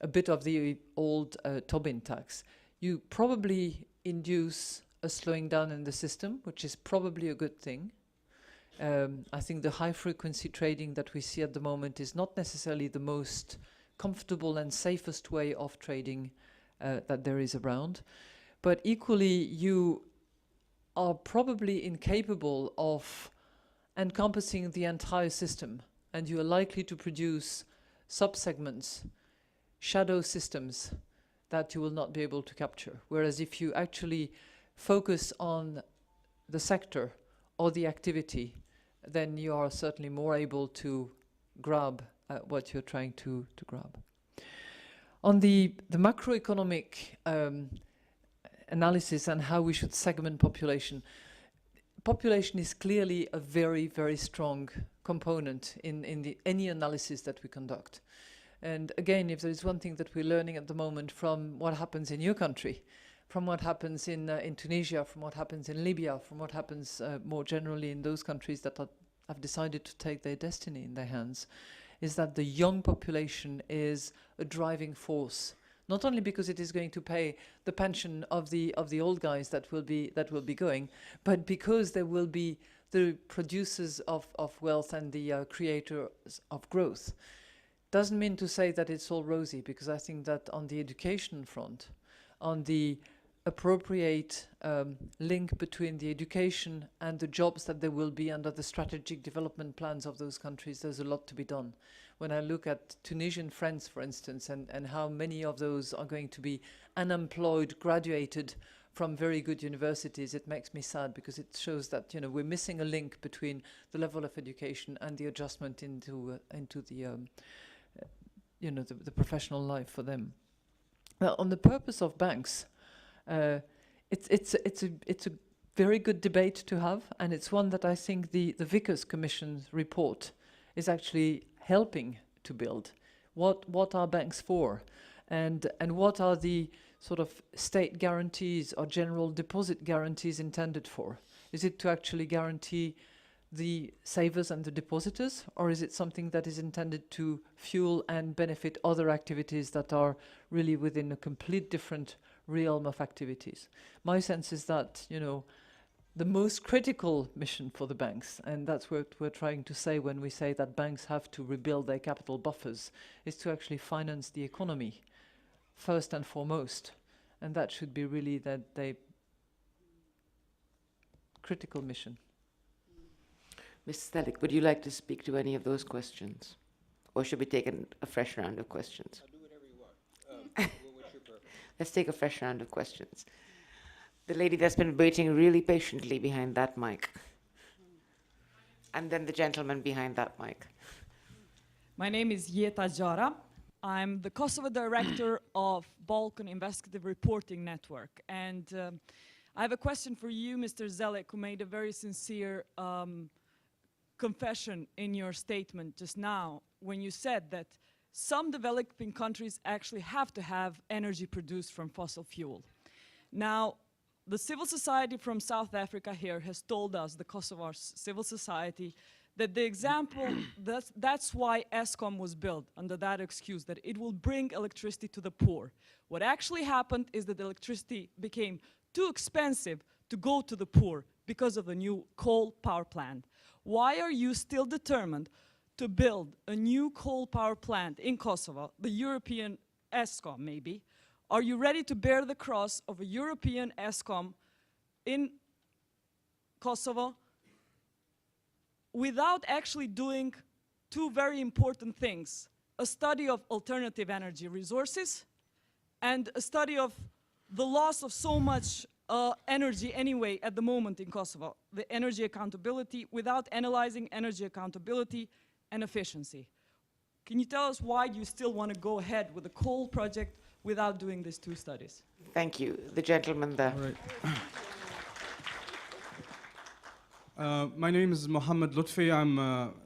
a bit of the old Tobin tax, you probably induce a slowing down in the system, which is probably a good thing. I think the high frequency trading that we see at the moment is not necessarily the most comfortable and safest way of trading that there is around. But equally, you are probably incapable of encompassing the entire system, and you are likely to produce sub-segments, shadow systems that you will not be able to capture. Whereas if you actually focus on the sector or the activity, then you are certainly more able to grab what you're trying to grab. On the macroeconomic analysis and how we should segment population, population is clearly a very, very strong component in any analysis that we conduct. And again, if there is one thing that we're learning at the moment from what happens in your country, from what happens in Tunisia, from what happens in Libya, from what happens more generally in those countries that have decided to take their destiny in their hands, is that the young population is a driving force. Not only because it is going to pay the pension of the old guys that will be going, but because they will be the producers of wealth and the creators of growth. Doesn't mean to say that it's all rosy, because I think that on the education front, on the appropriate link between the education and the jobs that there will be under the strategic development plans of those countries, there's a lot to be done. When I look at Tunisian friends, for instance, and how many of those are going to be unemployed, graduated from very good universities, it makes me sad, because it shows that, you know, we're missing a link between the level of education and the adjustment into the you know, the professional life for them. Well, on the purpose of banks, it's a very good debate to have, and it's one that I think the Vickers Commission's report is actually helping to build. What are banks for, and what are the sort of state guarantees or general deposit guarantees intended for? Is it to actually guarantee the savers and the depositors, or is it something that is intended to fuel and benefit other activities that are really within a complete different realm of activities? My sense is that, you know, the most critical mission for the banks, and that's what we're trying to say when we say that banks have to rebuild their capital buffers, is to actually finance the economy first and foremost. And that should be really their critical mission. Ms. Zoellick, would you like to speak to any of those questions? Or should we take a fresh round of questions? I'll do whatever you want. What's your preference? Let's take a fresh round of questions. The lady that's been waiting really patiently behind that mic. And then the gentleman behind that mic. My name is Yeta Jara. I'm the Kosovo director of Balkan Investigative Reporting Network. And I have a question for you, Mr. Zoellick, who made a very sincere confession in your statement just now when you said that some developing countries actually have to have energy produced from fossil fuel. Now, the civil society from South Africa here has told us, the Kosovar civil society, that the example, that's why ESCOM was built, under that excuse, that it will bring electricity to the poor. What actually happened is that electricity became too expensive to go to the poor because of the new coal power plant. Why are you still determined to build a new coal power plant in Kosovo, the European ESCOM maybe? Are you ready to bear the cross of a European ESCOM in Kosovo without actually doing two very important things: a study of alternative energy resources and a study of the loss of so much energy anyway at the moment in Kosovo, the energy accountability, without analyzing energy accountability and efficiency? Can you tell us why you still want to go ahead with the coal project without doing these two studies? Thank you. The gentleman there. All right. My name is Mohammed Lutfi. I'm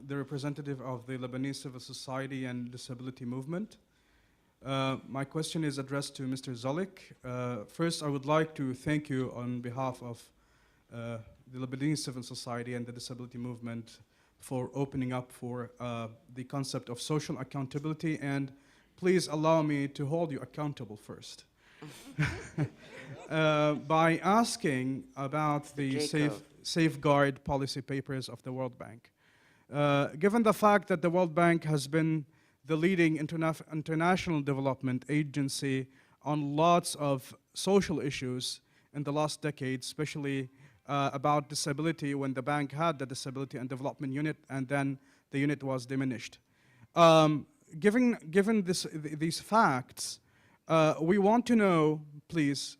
the representative of the Lebanese Civil Society and Disability Movement. My question is addressed to Mr. Zoellick. First, I would like to thank you on behalf of the Lebanese Civil Society and the Disability Movement for opening up for the concept of social accountability, and please allow me to hold you accountable first. By asking about the safeguard policy papers of the World Bank. Given the fact that the World Bank has been the leading international development agency on lots of social issues in the last decade, especially about disability, when the bank had the Disability and Development Unit, and then the unit was diminished. Given these facts, we want to know, please,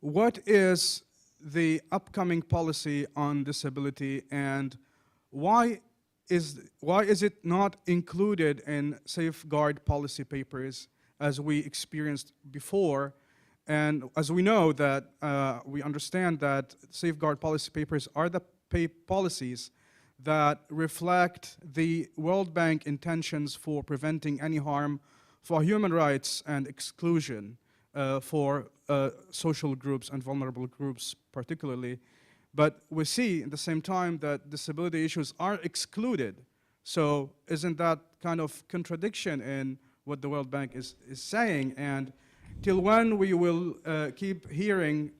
what is the upcoming policy on disability, and why why is it not included in safeguard policy papers as we experienced before? And as we know that, we understand that safeguard policy papers are the policies that reflect the World Bank intentions for preventing any harm for human rights and exclusion for social groups and vulnerable groups particularly. But we see at the same time that disability issues are excluded. So isn't that kind of contradiction in what the World Bank is saying? And till when we will keep hearing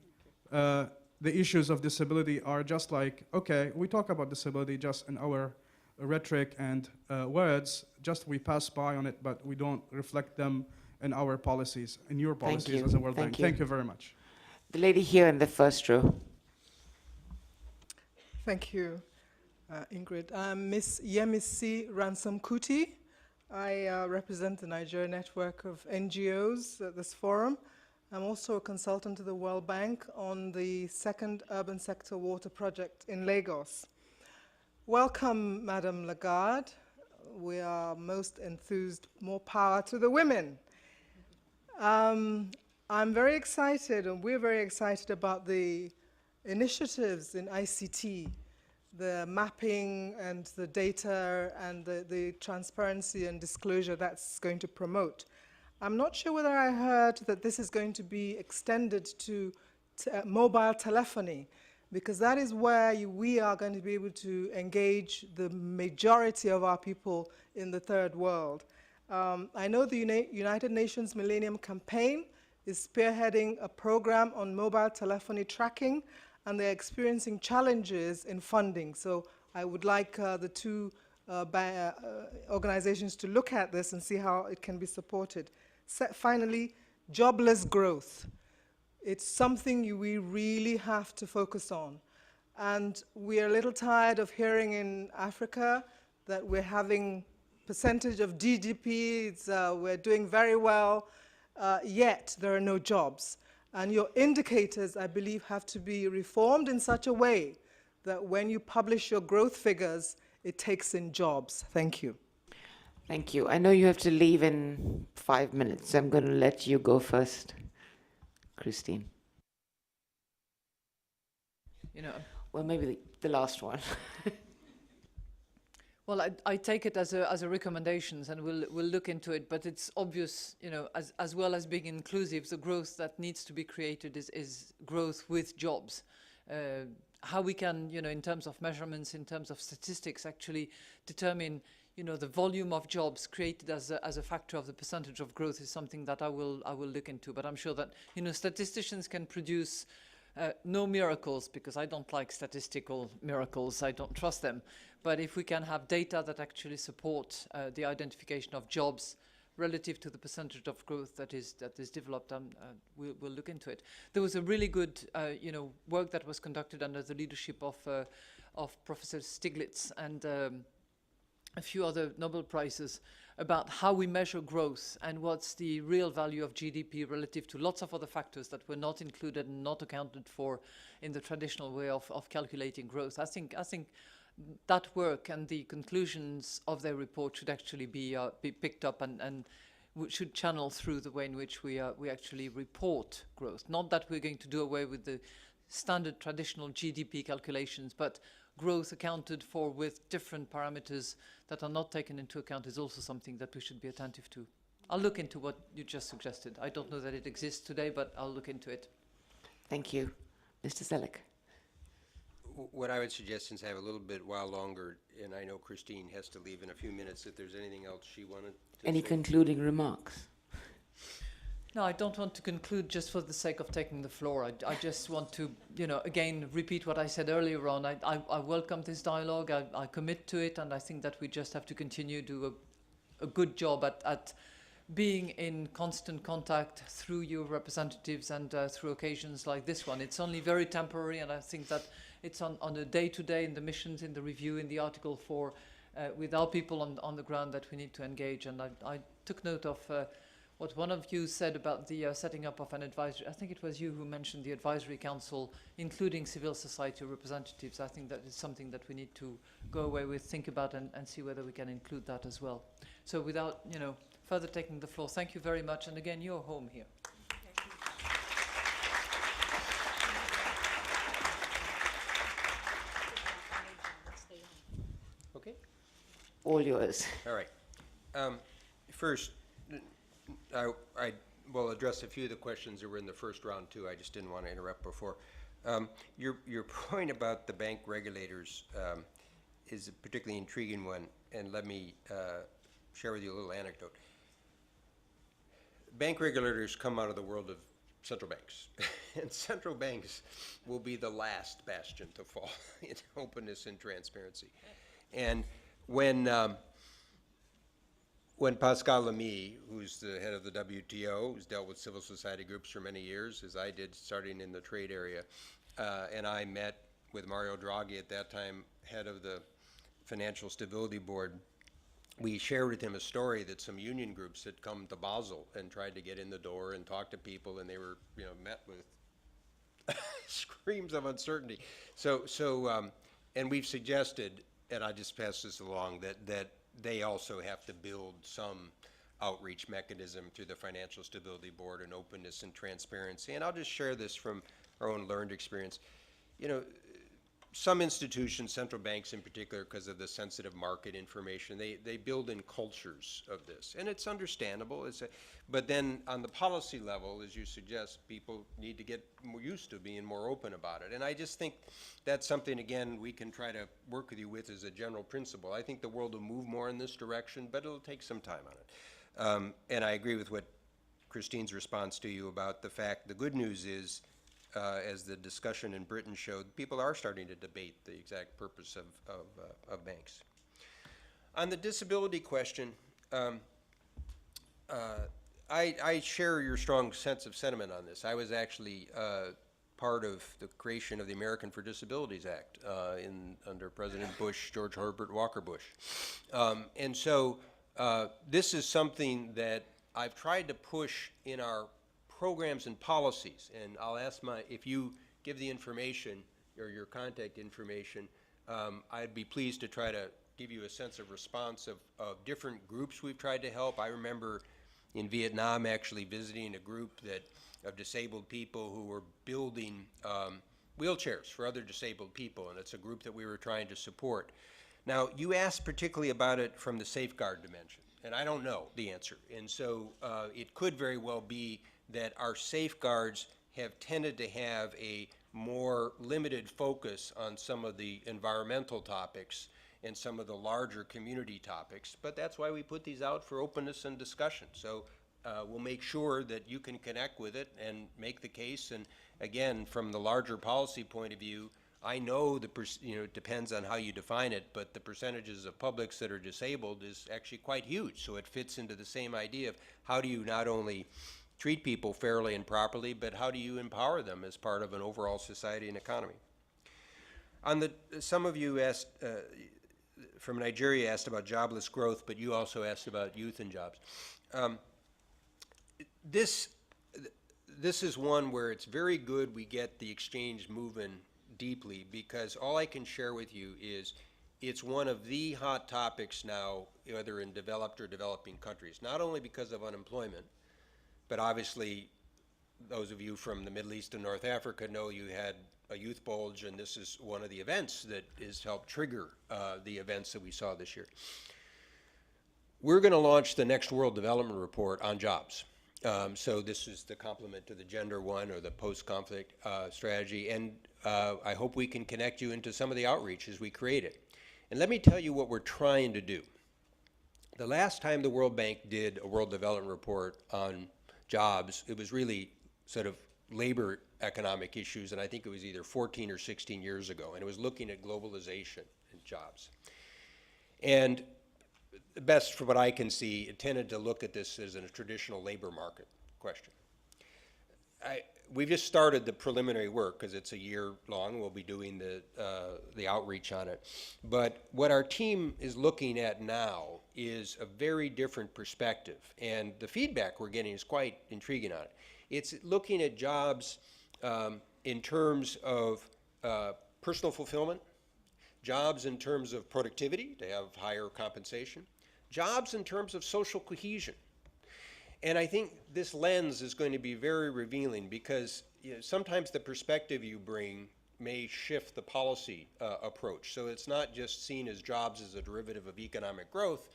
the issues of disability are just like, okay, we talk about disability just in our rhetoric and words, just we pass by on it, but we don't reflect them in our policies, in your policies as a World Bank. Thank you very much. The lady here in the first row. Thank you, Ingrid. I'm Miss Yemisi Ransom Kuti. I represent the Nigeria network of NGOs at this forum. I'm also a consultant to the World Bank on the second urban sector water project in Lagos. Welcome, Madam Lagarde. We are most enthused. More power to the women. I'm very excited, and we're very excited about the initiatives in ICT, the mapping and the data and the transparency and disclosure that's going to promote. I'm not sure whether I heard that this is going to be extended to mobile telephony, because that is where we are going to be able to engage the majority of our people in the third world. I know the United Nations Millennium Campaign is spearheading a program on mobile telephony tracking, and they're experiencing challenges in funding. So I would like the two organizations to look at this and see how it can be supported. Finally, jobless growth. It's something we really have to focus on. And we are a little tired of hearing in Africa that we're having percentage of GDP, we're doing very well, yet there are no jobs. And your indicators, I believe, have to be reformed in such a way that when you publish your growth figures, it takes in jobs. Thank you. Thank you. I know you have to leave in 5 minutes, so I'm going to let you go first, Christine. You know, well, maybe the last one. well, I take it as a recommendations, and we'll look into it. But it's obvious, you know, as well as being inclusive, the growth that needs to be created is growth with jobs. How we can, you know, in terms of measurements, in terms of statistics, actually determine, you know, the volume of jobs created as a factor of the percentage of growth is something that I will look into. But I'm sure that, you know, statisticians can produce no miracles, because I don't like statistical miracles. I don't trust them. But if we can have data that actually support the identification of jobs relative to the percentage of growth that is developed, we'll look into it. There was a really good, you know, work that was conducted under the leadership of Professor Stiglitz and a few other Nobel Prizes about how we measure growth and what's the real value of GDP relative to lots of other factors that were not included and not accounted for in the traditional way of calculating growth. I think that work and the conclusions of their report should actually be picked up and should channel through the way in which we actually report growth. Not that we're going to do away with the standard traditional GDP calculations, but growth accounted for with different parameters that are not taken into account is also something that we should be attentive to. I'll look into what you just suggested. I don't know that it exists today, but I'll look into it. Thank you. Mr. Zoellick. What I would suggest, since I have a little bit while longer, and I know Christine has to leave in a few minutes, if there's anything else she wanted to Any say. concluding remarks? No, I don't want to conclude just for the sake of taking the floor. I just want to, you know, again, repeat what I said earlier on. I welcome this dialogue. I commit to it, and I think that we just have to continue to do a good job at being in constant contact through your representatives and through occasions like this one. It's only very temporary, and I think that it's on a day-to-day in the missions, in the review, in the Article 4, with our people on the ground that we need to engage. And I took note of what one of you said about the setting up of an advisory, I think it was you who mentioned the advisory council, including civil society representatives. I think that is something that we need to go away with, think about, and see whether we can include that as well. So without, further taking the floor, thank you very much. And again, you're home here. Okay. All yours. All right. First, I will address a few of the questions that were in the first round too. I just didn't want to interrupt before. Your point about the bank regulators is a particularly intriguing one, and let me share with you a little anecdote. Bank regulators come out of the world of central banks, and central banks will be the last bastion to fall in openness and transparency. And when Pascal Lamy, who's the head of the WTO, who's dealt with civil society groups for many years, as I did, starting in the trade area, and I met with Mario Draghi, at that time head of the Financial Stability Board, we shared with him a story that some union groups had come to Basel and tried to get in the door and talk to people, and they were, met with screams of uncertainty. And we've suggested, and I just pass this along, that they also have to build some outreach mechanism through the Financial Stability Board and openness and transparency. And I'll just share this from our own learned experience. Some institutions, central banks in particular, because of the sensitive market information, they build in cultures of this. And it's understandable. But then on the policy level, as you suggest, people need to get more used to being more open about it. And I just think that's something, again, we can try to work with you with as a general principle. I think the world will move more in this direction, but it'll take some time on it. And I agree with what Christine's response to you about the fact, the good news is, as the discussion in Britain showed, people are starting to debate the exact purpose of banks. On the disability question, I share your strong sense of sentiment on this. I was actually part of the creation of the American for Disabilities Act under President Bush, George Herbert Walker Bush. And so this is something that I've tried to push in our programs and policies, and I'll ask if you give the information or your contact information, I'd be pleased to try to give you a sense of response of different groups we've tried to help. I remember in Vietnam actually visiting a group of disabled people who were building wheelchairs for other disabled people, and it's a group that we were trying to support. Now, you asked particularly about it from the safeguard dimension, and I don't know the answer, and so it could very well be that our safeguards have tended to have a more limited focus on some of the environmental topics and some of the larger community topics, but that's why we put these out for openness and discussion. So we'll make sure that you can connect with it and make the case. And again, from the larger policy point of view, I know it depends on how you define it, but the percentages of publics that are disabled is actually quite huge. So it fits into the same idea of how do you not only treat people fairly and properly, but how do you empower them as part of an overall society and economy? Some of you asked, from Nigeria asked about jobless growth, but you also asked about youth and jobs. This is one where it's very good we get the exchange moving deeply, because all I can share with you is it's one of the hot topics now, whether in developed or developing countries, not only because of unemployment, but obviously, those of you from the Middle East and North Africa know you had a youth bulge, and this is one of the events that has helped trigger the events that we saw this year. We're going to launch the next World Development Report on jobs. So this is the complement to the gender one or the post-conflict strategy, and I hope we can connect you into some of the outreach as we create it. And let me tell you what we're trying to do. The last time the World Bank did a World Development Report on jobs, it was really sort of labor economic issues, and I think it was either 14 or 16 years ago, and it was looking at globalization and jobs. And best from what I can see, it tended to look at this as a traditional labor market question. We've just started the preliminary work because it's a year long. We'll be doing the outreach on it. But what our team is looking at now is a very different perspective, and the feedback we're getting is quite intriguing on it. It's looking at jobs in terms of personal fulfillment, jobs in terms of productivity, to have higher compensation, jobs in terms of social cohesion. And I think this lens is going to be very revealing because sometimes the perspective you bring may shift the policy approach. So it's not just seen as jobs as a derivative of economic growth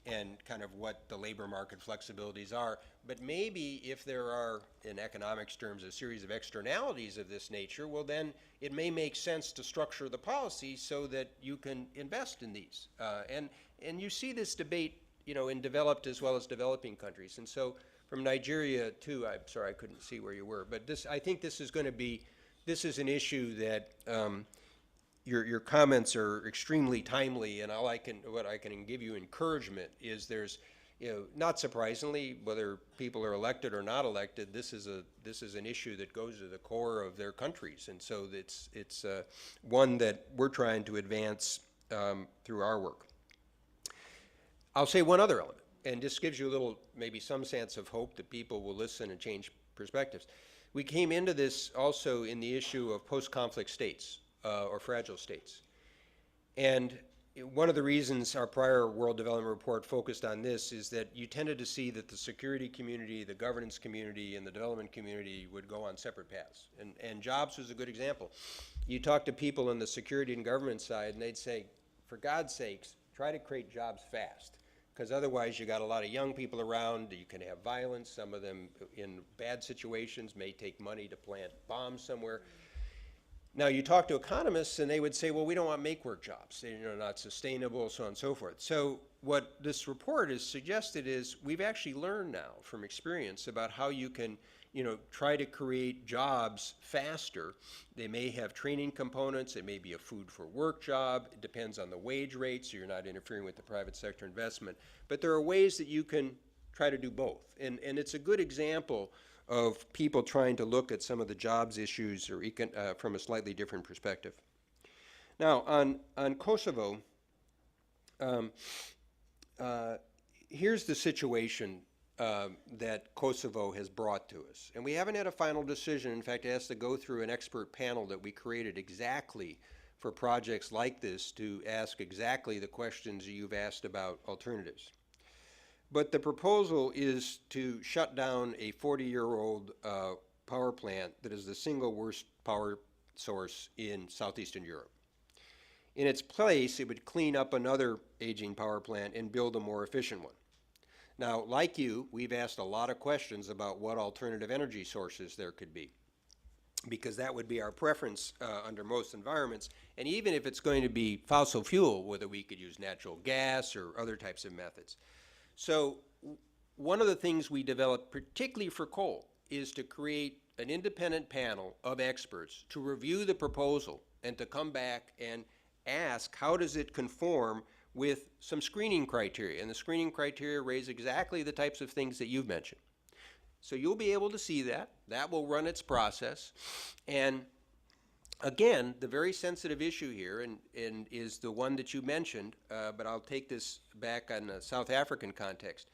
and kind of what the labor market flexibilities are, but maybe if there are, in economics terms, a series of externalities of this nature, well then it may make sense to structure the policy so that you can invest in these. And you see this debate, in developed as well as developing countries. And so from Nigeria too, I'm sorry I couldn't see where you were, but I think this is going to be, this is an issue that your comments are extremely timely, and what I can give you encouragement is there's, not surprisingly, whether people are elected or not elected, this is an issue that goes to the core of their countries, and so it's one that we're trying to advance through our work. I'll say one other element, and this gives you a little, maybe some sense of hope that people will listen and change perspectives. We came into this also in the issue of post-conflict states or fragile states. And one of the reasons our prior World Development Report focused on this is that you tended to see that the security community, the governance community, and the development community would go on separate paths. And jobs was a good example. You talk to people on the security and government side, and they'd say, for God's sakes, try to create jobs fast. Because otherwise you got a lot of young people around, you can have violence, some of them in bad situations may take money to plant bombs somewhere. Now you talk to economists and they would say, well, we don't want make-work jobs, they're not sustainable, so on and so forth. So what this report has suggested is we've actually learned now from experience about how you can try to create jobs faster. They may have training components, it may be a food for work job, it depends on the wage rate, so you're not interfering with the private sector investment. But there are ways that you can try to do both. And it's a good example of people trying to look at some of the jobs issues or from a slightly different perspective. Now, on Kosovo, here's the situation that Kosovo has brought to us. And we haven't had a final decision. In fact, it has to go through an expert panel that we created exactly for projects like this to ask exactly the questions you've asked about alternatives. But the proposal is to shut down a 40-year-old power plant that is the single worst power source in southeastern Europe. In its place, it would clean up another aging power plant and build a more efficient one. Now, like you, we've asked a lot of questions about what alternative energy sources there could be, because that would be our preference under most environments. And even if it's going to be fossil fuel, whether we could use natural gas or other types of methods. So one of the things we developed, particularly for coal, is to create an independent panel of experts to review the proposal and to come back and ask how does it conform with some screening criteria. And the screening criteria raise exactly the types of things that you've mentioned. So you'll be able to see that. That will run its process. And again, the very sensitive issue here and is the one that you mentioned, but I'll take this back on the South African context.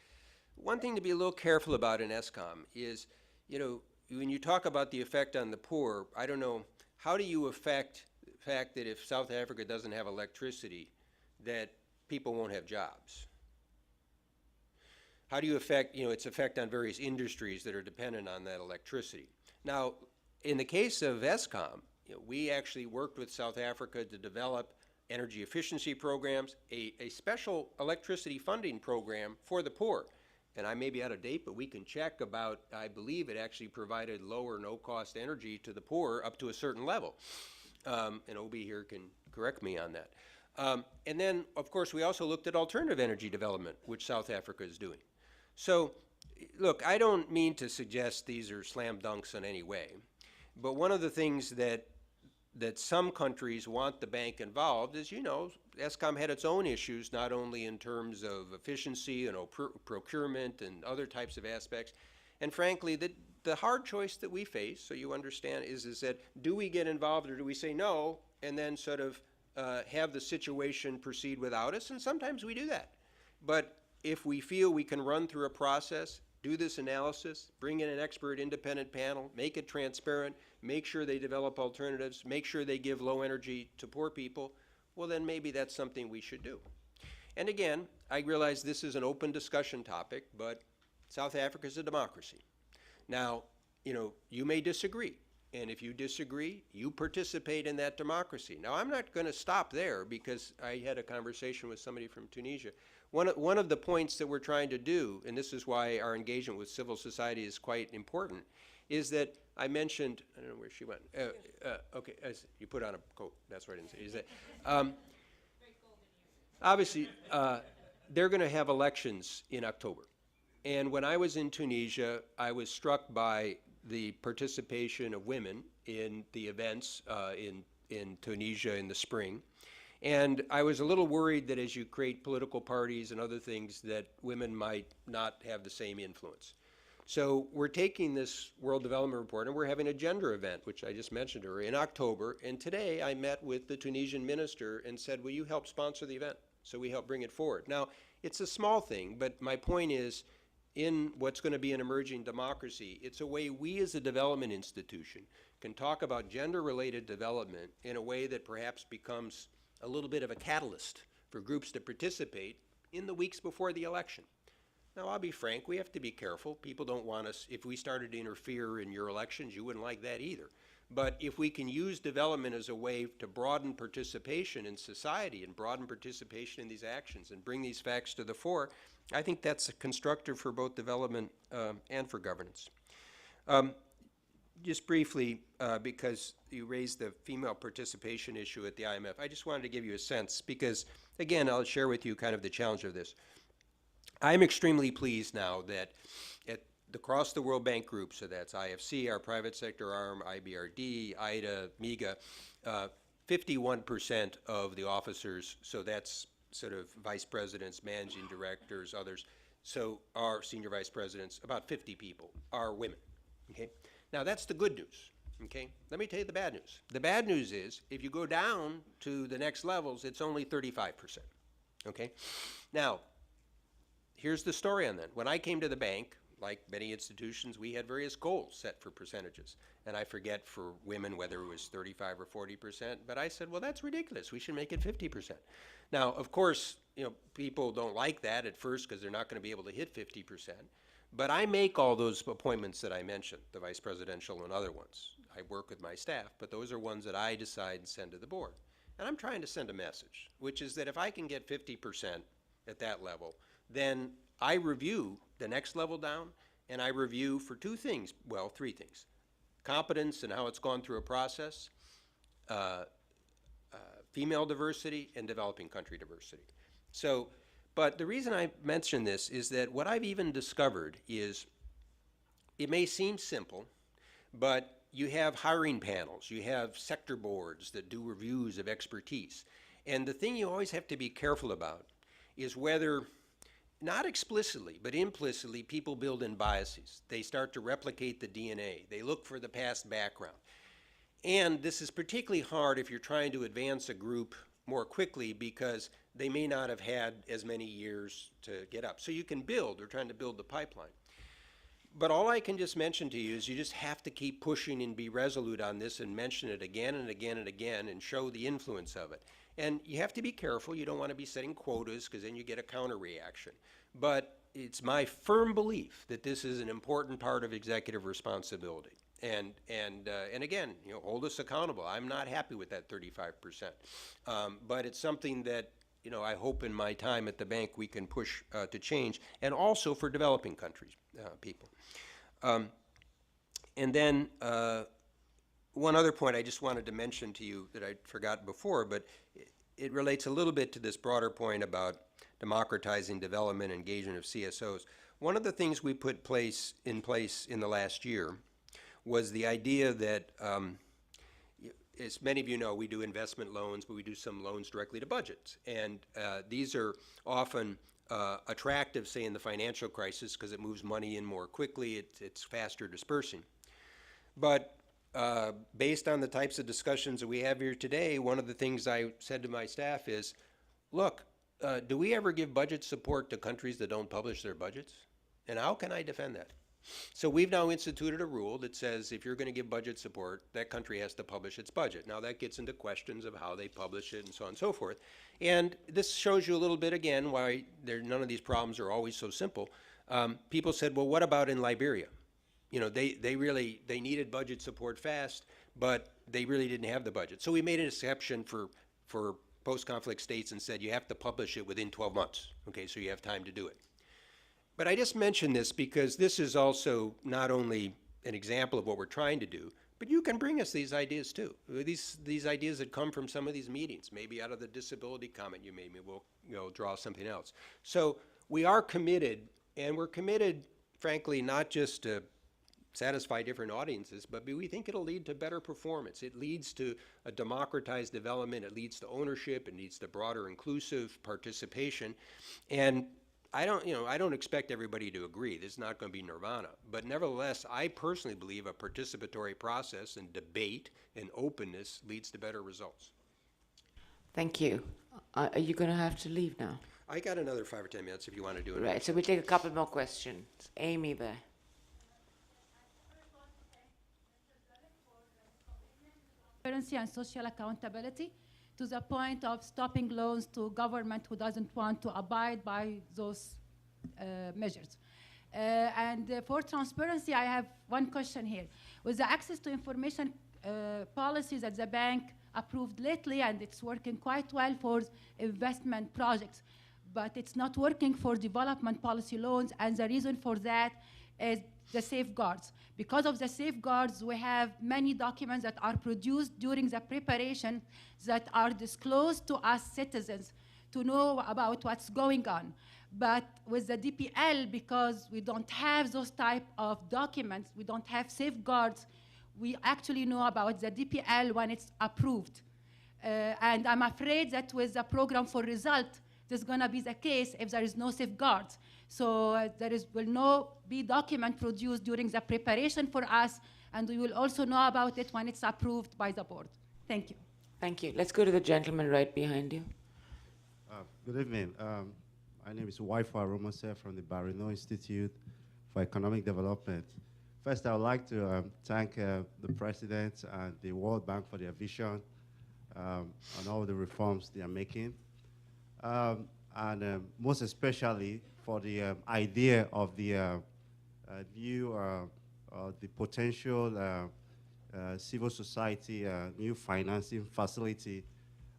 One thing to be a little careful about in ESCOM is, when you talk about the effect on the poor, I don't know, how do you affect the fact that if South Africa doesn't have electricity, that people won't have jobs? How do you affect, its effect on various industries that are dependent on that electricity? Now, in the case of ESCOM, we actually worked with South Africa to develop energy efficiency programs, a special electricity funding program for the poor. And I may be out of date, but we can check about, I believe it actually provided low or no cost energy to the poor up to a certain level. And OB here can correct me on that. And then, of course, we also looked at alternative energy development, which South Africa is doing. So, look, I don't mean to suggest these are slam dunks in any way, but one of the things that some countries want the bank involved is, ESCOM had its own issues, not only in terms of efficiency and procurement and other types of aspects. And frankly, the hard choice that we face, so you understand, is that do we get involved or do we say no and then sort of have the situation proceed without us? And sometimes we do that. But if we feel we can run through a process, do this analysis, bring in an expert independent panel, make it transparent, make sure they develop alternatives, make sure they give low energy to poor people, well then maybe that's something we should do. And again, I realize this is an open discussion topic, but South Africa is a democracy. Now, you know, you may disagree. And if you disagree, you participate in that democracy. Now, I'm not going to stop there because I had a conversation with somebody from Tunisia. One of the points that we're trying to do, and this is why our engagement with civil society is quite important, is that I mentioned, I don't know where she went. Okay, you put on a coat. That's what I didn't say. Is that, obviously, they're going to have elections in October. And when I was in Tunisia, I was struck by the participation of women in the events in Tunisia in the spring. And I was a little worried that as you create political parties and other things that women might not have the same influence. So we're taking this World Development Report and we're having a gender event, which I just mentioned to her, in October. And today I met with the Tunisian minister and said, will you help sponsor the event? So we help bring it forward. Now, it's a small thing, but my point is, in what's going to be an emerging democracy, it's a way we as a development institution can talk about gender-related development in a way that perhaps becomes a little bit of a catalyst for groups to participate in the weeks before the election. Now, I'll be frank, we have to be careful. People don't want us, if we started to interfere in your elections, you wouldn't like that either. But if we can use development as a way to broaden participation in society and broaden participation in these actions and bring these facts to the fore, I think that's constructive for both development and for governance. Just briefly, because you raised the female participation issue at the IMF, I just wanted to give you a sense because, again, I'll share with you kind of the challenge of this. I'm extremely pleased now that across the World Bank group, so that's IFC, our private sector arm, IBRD, IDA, MIGA, 51% of the officers, so that's sort of vice presidents, managing directors, others, so our senior vice presidents, about 50 people, are women, okay? Now that's the good news, okay? Let me tell you the bad news. The bad news is, if you go down to the next levels, it's only 35%, okay? Now, here's the story on that. When I came to the bank, like many institutions, we had various goals set for percentages. And I forget for women whether it was 35 or 40%, but I said, well, that's ridiculous. We should make it 50%. Now, of course, you know, people don't like that at first because they're not going to be able to hit 50%. But I make all those appointments that I mentioned, the vice presidential and other ones. I work with my staff, but those are ones that I decide and send to the board. And I'm trying to send a message, which is that if I can get 50% at that level, then I review the next level down, and I review for two things, well, three things. Competence and how it's gone through a process, female diversity, and developing country diversity. So, but the reason I mention this is that what I've even discovered is, it may seem simple, but you have hiring panels, you have sector boards that do reviews of expertise. And the thing you always have to be careful about is whether, not explicitly, but implicitly, people build in biases. They start to replicate the DNA. They look for the past background. And this is particularly hard if you're trying to advance a group more quickly because they may not have had as many years to get up. So you can build, they're trying to build the pipeline. But all I can just mention to you is you just have to keep pushing and be resolute on this and mention it again and again and again and show the influence of it. And you have to be careful. You don't want to be setting quotas because then you get a counter reaction. But it's my firm belief that this is an important part of executive responsibility. And again, you know, hold us accountable. I'm not happy with that 35%. But it's something that, you know, I hope in my time at the bank we can push to change, and also for developing countries, people. And then one other point I just wanted to mention to you that I'd forgotten before, but it relates a little bit to this broader point about democratizing development and engagement of CSOs. One of the things we put in place in the last year was the idea that, as many of you know, we do investment loans, but we do some loans directly to budgets. And these are often attractive, say, in the financial crisis because it moves money in more quickly, it's faster dispersing. But based on the types of discussions that we have here today, one of the things I said to my staff is, look, do we ever give budget support to countries that don't publish their budgets? And how can I defend that? So we've now instituted a rule that says if you're going to give budget support, that country has to publish its budget. Now that gets into questions of how they publish it and so on and so forth. And this shows you a little bit again why none of these problems are always so simple. People said, well, what about in Liberia? You know, they needed budget support fast, but they really didn't have the budget. So we made an exception for post-conflict states and said you have to publish it within 12 months. Okay, so you have time to do it. But I just mentioned this because this is also not only an example of what we're trying to do, but you can bring us these ideas too. These ideas that come from some of these meetings, maybe out of the disability comment you made, maybe we'll draw something else. So we are committed, and we're committed, frankly, not just to satisfy different audiences, but we think it'll lead to better performance. It leads to a democratized development. It leads to ownership. It leads to broader inclusive participation. And I don't expect everybody to agree. This is not going to be nirvana. But nevertheless, I personally believe a participatory process and debate and openness leads to better results. Thank you. Are you going to have to leave now? I got another 5 or 10 minutes if you want to do it. Right, so we'll take a couple more questions. Amy there. Transparency and social accountability to the point of stopping loans to government who doesn't want to abide by those measures. For transparency, I have one question here. With the access to information policies that the bank approved lately, and it's working quite well for investment projects, but it's not working for development policy loans, and the reason for that is the safeguards. Because of the safeguards, we have many documents that are produced during the preparation that are disclosed to us citizens to know about what's going on. But with the DPL, because we don't have those type of documents, we don't have safeguards, we actually know about the DPL when it's approved. And I'm afraid that with the program for result, this is going to be the case if there is no safeguards. So will not be document produced during the preparation for us, and we will also know about it when it's approved by the board. Thank you. Thank you. Let's go to the gentleman right behind you. Good evening. My name is Waifa Romose from the Barino Institute for Economic Development. First, I would like to thank the President and the World Bank for their vision on all the reforms they are making. And most especially for the idea of the the potential civil society new financing facility.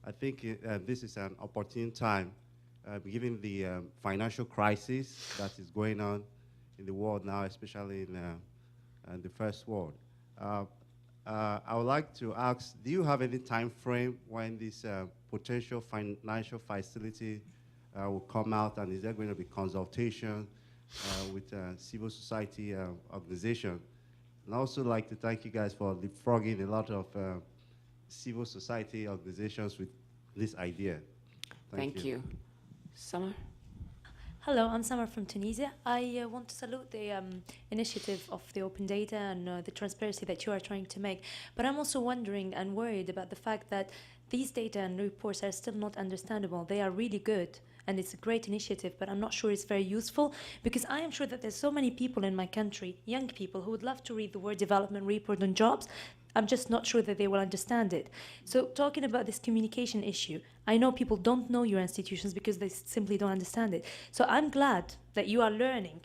I think this is an opportune time, given the financial crisis that is going on in the world now, especially in the first world. I would like to ask, do you have any time frame when this potential financial facility will come out, and is there going to be consultation with civil society organization? And I also like to thank you guys for leapfrogging a lot of civil society organizations with this idea. Thank you. Summer? Hello, I'm Summer from Tunisia. I want to salute the initiative of the open data and the transparency that you are trying to make. But I'm also wondering and worried about the fact that these data and reports are still not understandable. They are really good, and it's a great initiative, but I'm not sure it's very useful, because I am sure that there's so many people in my country, young people, who would love to read the word development report on jobs. I'm just not sure that they will understand it. So talking about this communication issue, I know people don't know your institutions because they simply don't understand it. So I'm glad that you are learning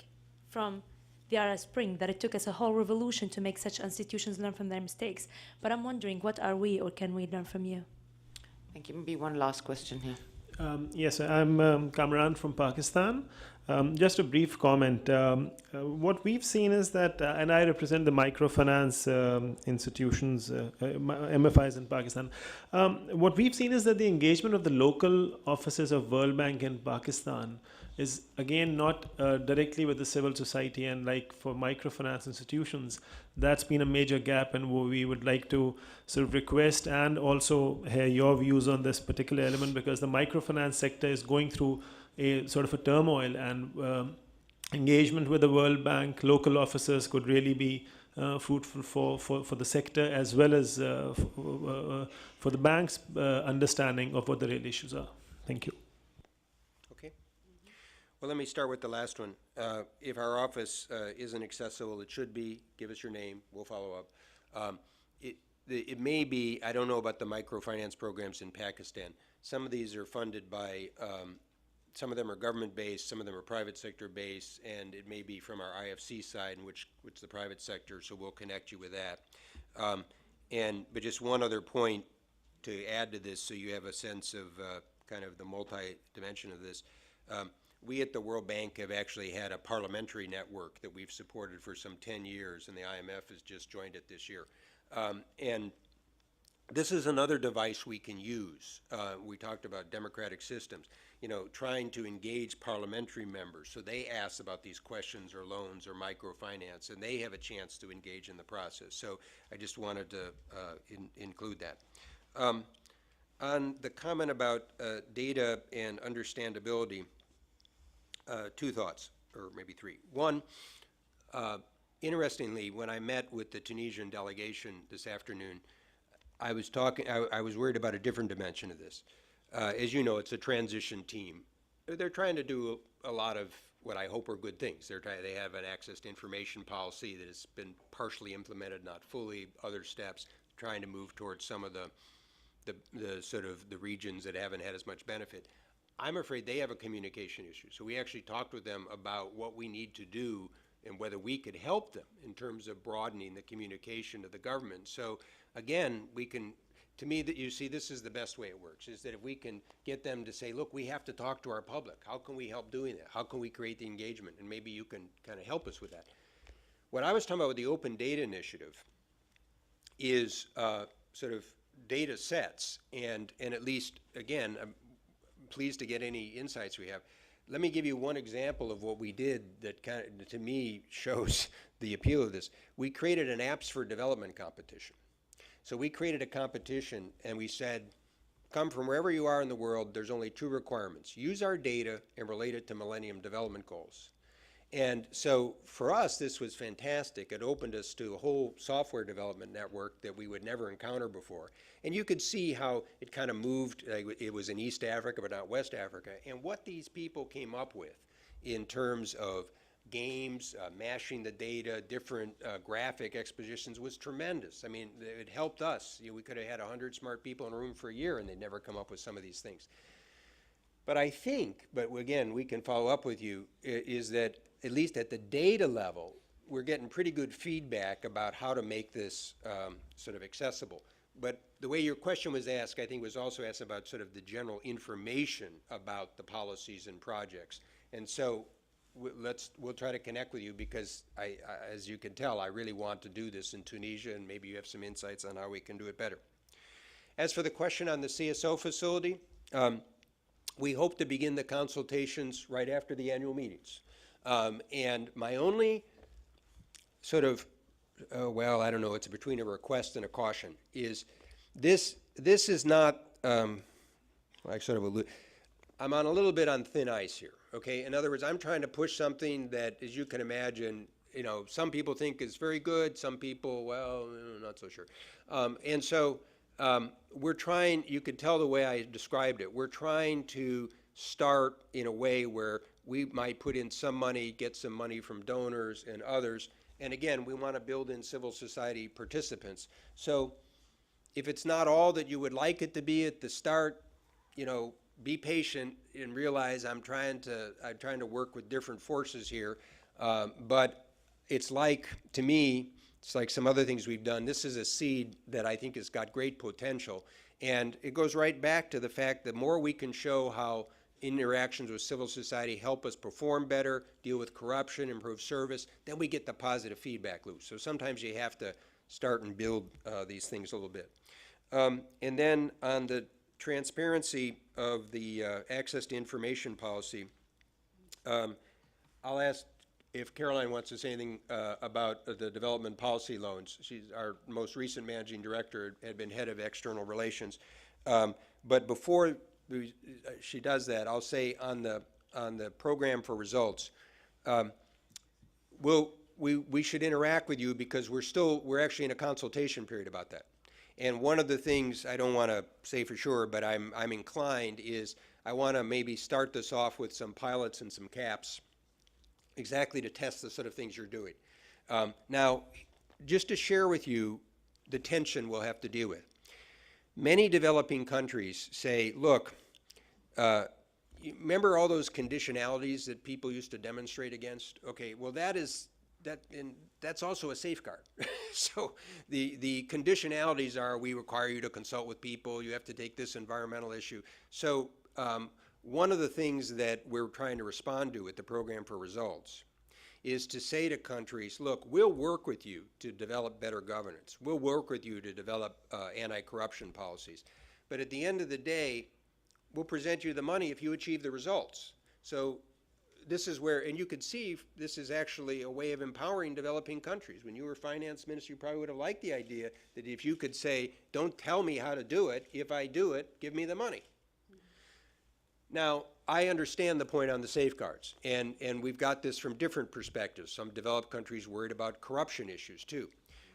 from the Arab Spring, that it took us a whole revolution to make such institutions learn from their mistakes. But I'm wondering, what are we, or can we learn from you? Thank you. Maybe one last question here. Yes, I'm Kamran from Pakistan. Just a brief comment. What we've seen is that, and I represent the microfinance institutions, MFIs in Pakistan. What we've seen is that the engagement of the local offices of World Bank in Pakistan is, again, not directly with the civil society, and like for microfinance institutions, that's been a major gap, and we would like to sort of request and also hear your views on this particular element, because the microfinance sector is going through a sort of a turmoil, and engagement with the World Bank, local officers could really be fruitful for the sector, as well as for the bank's understanding of what the real issues are. Thank you. Well, let me start with the last one. If our office isn't accessible, it should be. Give us your name. We'll follow up. It may be, I don't know about the microfinance programs in Pakistan. Some of these are funded by, some of them are government-based, some of them are private sector-based, and it may be from our IFC side, in which the private sector, so we'll connect you with that. But just one other point to add to this, so you have a sense of kind of the multi-dimension of this. We at the World Bank have actually had a parliamentary network that we've supported for some 10 years, and the IMF has just joined it this year. And this is another device we can use. We talked about democratic systems, you know, trying to engage parliamentary members so they ask about these questions or loans or microfinance, and they have a chance to engage in the process. So I just wanted to include that. On the comment about data and understandability, two thoughts, or maybe three. One, interestingly, when I met with the Tunisian delegation this afternoon, I was worried about a different dimension of this. As you know, it's a transition team. They're trying to do a lot of what I hope are good things. They have an access to information policy that has been partially implemented, not fully, other steps, trying to move towards some of the sort of the regions that haven't had as much benefit. I'm afraid they have a communication issue. So we actually talked with them about what we need to do and whether we could help them in terms of broadening the communication to the government. So again, we can, to me, that you see, this is the best way it works, is that if we can get them to say, look, we have to talk to our public. How can we help doing that? How can we create the engagement? And maybe you can kind of help us with that. What I was talking about with the Open Data Initiative is sort of data sets, and at least, again, I'm pleased to get any insights we have. Let me give you one example of what we did that kind of, to me, shows the appeal of this. We created an Apps for Development competition. So we created a competition and we said, come from wherever you are in the world, there's only two requirements. Use our data and relate it to Millennium Development Goals. And so for us, this was fantastic. It opened us to a whole software development network that we would never encounter before. And you could see how it kind of moved. It was in East Africa, but not West Africa. And what these people came up with in terms of games, mashing the data, different graphic expositions was tremendous. I mean, it helped us. You know, we could have had 100 smart people in a room for a year and they'd never come up with some of these things. But I think, but again, we can follow up with you, is that at least at the data level, we're getting pretty good feedback about how to make this sort of accessible. But the way your question was asked, I think was also asked about sort of the general information about the policies and projects. And so we'll try to connect with you because as you can tell, I really want to do this in Tunisia, and maybe you have some insights on how we can do it better. As for the question on the CSO facility, we hope to begin the consultations right after the annual meetings. And my only sort of, well, I don't know, it's between a request and a caution, is this is not, I sort of I'm on a little bit on thin ice here, okay? In other words, I'm trying to push something that, as you can imagine, you know, some people think is very good, some people, well, not so sure. And so we're trying, you could tell the way I described it, we're trying to start in a way where we might put in some money, get some money from donors and others. And again, we want to build in civil society participants. So if it's not all that you would like it to be at the start, you know, be patient and realize I'm trying to work with different forces here. But it's like, to me, it's like some other things we've done. This is a seed that I think has got great potential. And it goes right back to the fact that the more we can show how interactions with civil society help us perform better, deal with corruption, improve service, then we get the positive feedback loop. So sometimes you have to start and build these things a little bit. And then on the transparency of the access to information policy, I'll ask if Caroline wants to say anything about the development policy loans. She's our most recent managing director, had been head of external relations. But before she does that, I'll say on the program for results, we should interact with you because we're actually in a consultation period about that. And one of the things, I don't want to say for sure, but I'm inclined, is I want to maybe start this off with some pilots and some caps, exactly to test the sort of things you're doing. Now, just to share with you the tension we'll have to deal with. Many developing countries say, look, you remember all those conditionalities that people used to demonstrate against? Okay, well that's also a safeguard. So the conditionalities are, we require you to consult with people, you have to take this environmental issue. So one of the things that we're trying to respond to with the Program for Results is to say to countries, look, we'll work with you to develop better governance. We'll work with you to develop anti-corruption policies. But at the end of the day, we'll present you the money if you achieve the results. So this is where, and you could see this is actually a way of empowering developing countries. When you were finance minister, you probably would have liked the idea that if you could say, don't tell me how to do it, if I do it, give me the money. Now, I understand the point on the safeguards, and we've got this from different perspectives. Some developed countries worried about corruption issues too.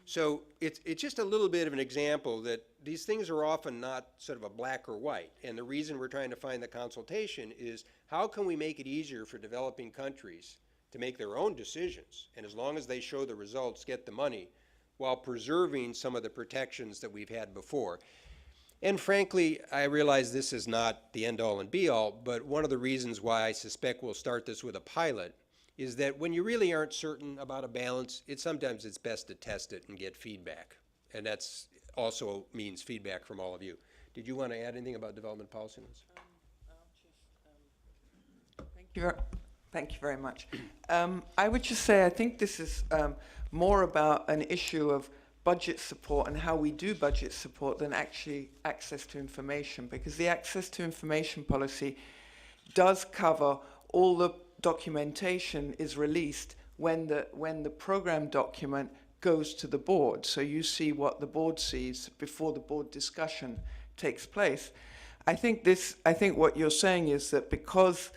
So it's just a little bit of an example that these things are often not sort of a black or white. And the reason we're trying to find the consultation is how can we make it easier for developing countries to make their own decisions, and as long as they show the results, get the money, while preserving some of the protections that we've had before. And frankly, I realize this is not the end-all and be-all, but one of the reasons why I suspect we'll start this with a pilot is that when you really aren't certain about a balance, sometimes it's best to test it and get feedback. And that's also means feedback from all of you. Did you want to add anything about development policy? Thank you very much. I would just say I think this is more about an issue of budget support and how we do budget support than actually access to information, because the access to information policy does cover all the documentation is released when the program document goes to the board. So you see what the board sees before the board discussion takes place. I think what you're saying is that because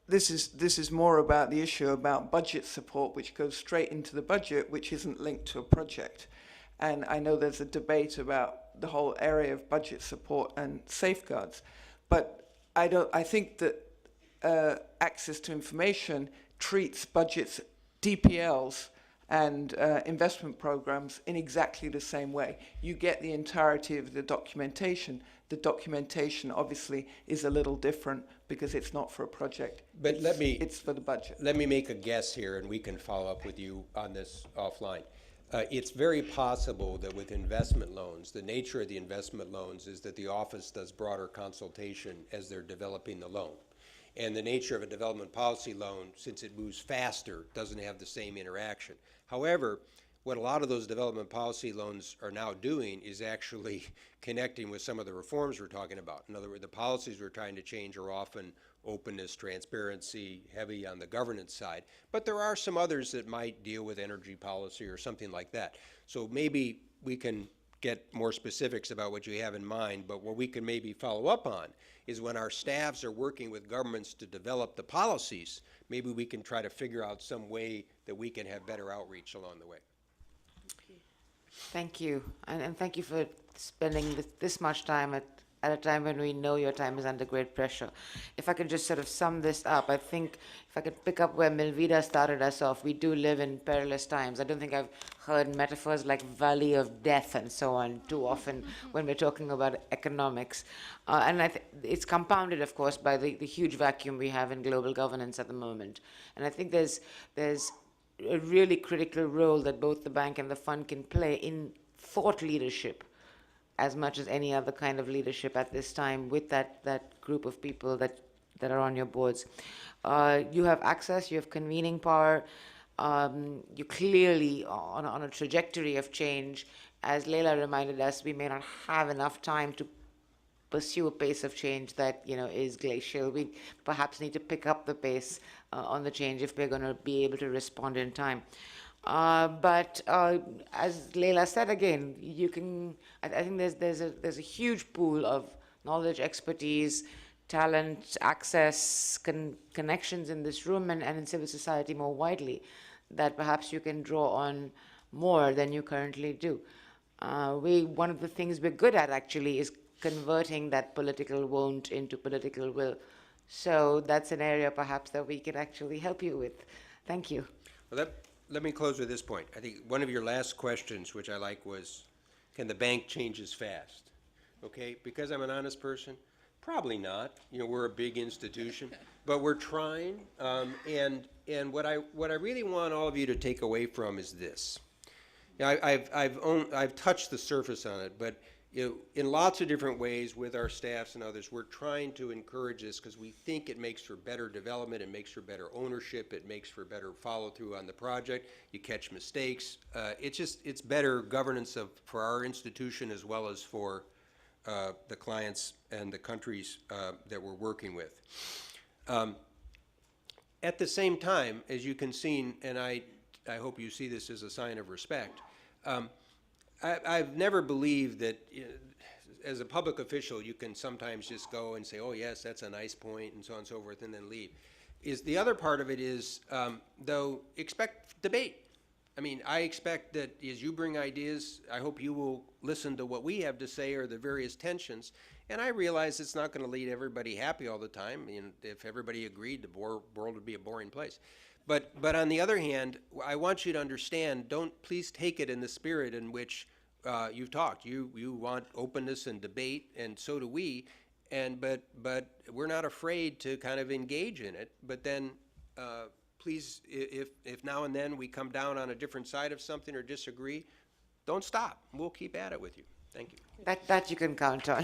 this is more about the issue about budget support, which goes straight into the budget, which isn't linked to a project. And I know there's a debate about the whole area of budget support and safeguards, but I think that access to information treats budgets, DPLs, and investment programs in exactly the same way. You get the entirety of the documentation. The documentation obviously is a little different because it's not for a project. But it's for the budget. Let me make a guess here, and we can follow up with you on this offline. It's very possible that with investment loans, the nature of the investment loans is that the office does broader consultation as they're developing the loan. And the nature of a development policy loan, since it moves faster, doesn't have the same interaction. However, what a lot of those development policy loans are now doing is actually connecting with some of the reforms we're talking about. In other words, the policies we're trying to change are often openness, transparency, heavy on the governance side. But there are some others that might deal with energy policy or something like that. So maybe we can get more specifics about what you have in mind, but what we can maybe follow up on is when our staffs are working with governments to develop the policies, maybe we can try to figure out some way that we can have better outreach along the way. Thank you, and thank you for spending this much time at a time when we know your time is under great pressure. If I could just sort of sum this up, I think if I could pick up where Milvida started us off, we do live in perilous times. I don't think I've heard metaphors like valley of death and so on too often when we're talking about economics. And it's compounded, of course, by the huge vacuum we have in global governance at the moment. And I think there's a really critical role that both the bank and the fund can play in thought leadership as much as any other kind of leadership at this time with that group of people that are on your boards. You have access, you have convening power, you're clearly on a trajectory of change. As Leila reminded us, we may not have enough time to pursue a pace of change that is glacial. We perhaps need to pick up the pace on the change if we're going to be able to respond in time. But as Leila said again, you can. I think there's a huge pool of knowledge, expertise, talent, access, connections in this room and in civil society more widely that perhaps you can draw on more than you currently do. One of the things we're good at actually is converting that political won't into political will. So that's an area perhaps that we can actually help you with. Thank you. Well, let me close with this point. I think one of your last questions, which I like, was, can the bank change as fast? Okay, because I'm an honest person, probably not. You know, we're a big institution, but we're trying. And what I really want all of you to take away from is this. You know, I've touched the surface on it, but you know, in lots of different ways with our staffs and others, we're trying to encourage this because we think it makes for better development, it makes for better ownership, it makes for better follow-through on the project. You catch mistakes. It's better governance for our institution as well as for the clients and the countries that we're working with. At the same time, as you can see, and I hope you see this as a sign of respect, I've never believed that as a public official you can sometimes just go and say, oh yes, that's a nice point, and so on and so forth, and then leave. The other part of it is, though, expect debate. I mean, I expect that as you bring ideas, I hope you will listen to what we have to say or the various tensions. And I realize it's not going to lead everybody happy all the time. You know, if everybody agreed, the world would be a boring place. But on the other hand, I want you to understand, please take it in the spirit in which you've talked. You want openness and debate, and so do we. But we're not afraid to kind of engage in it. But then please, if now and then we come down on a different side of something or disagree, don't stop. We'll keep at it with you. Thank you. That you can count on.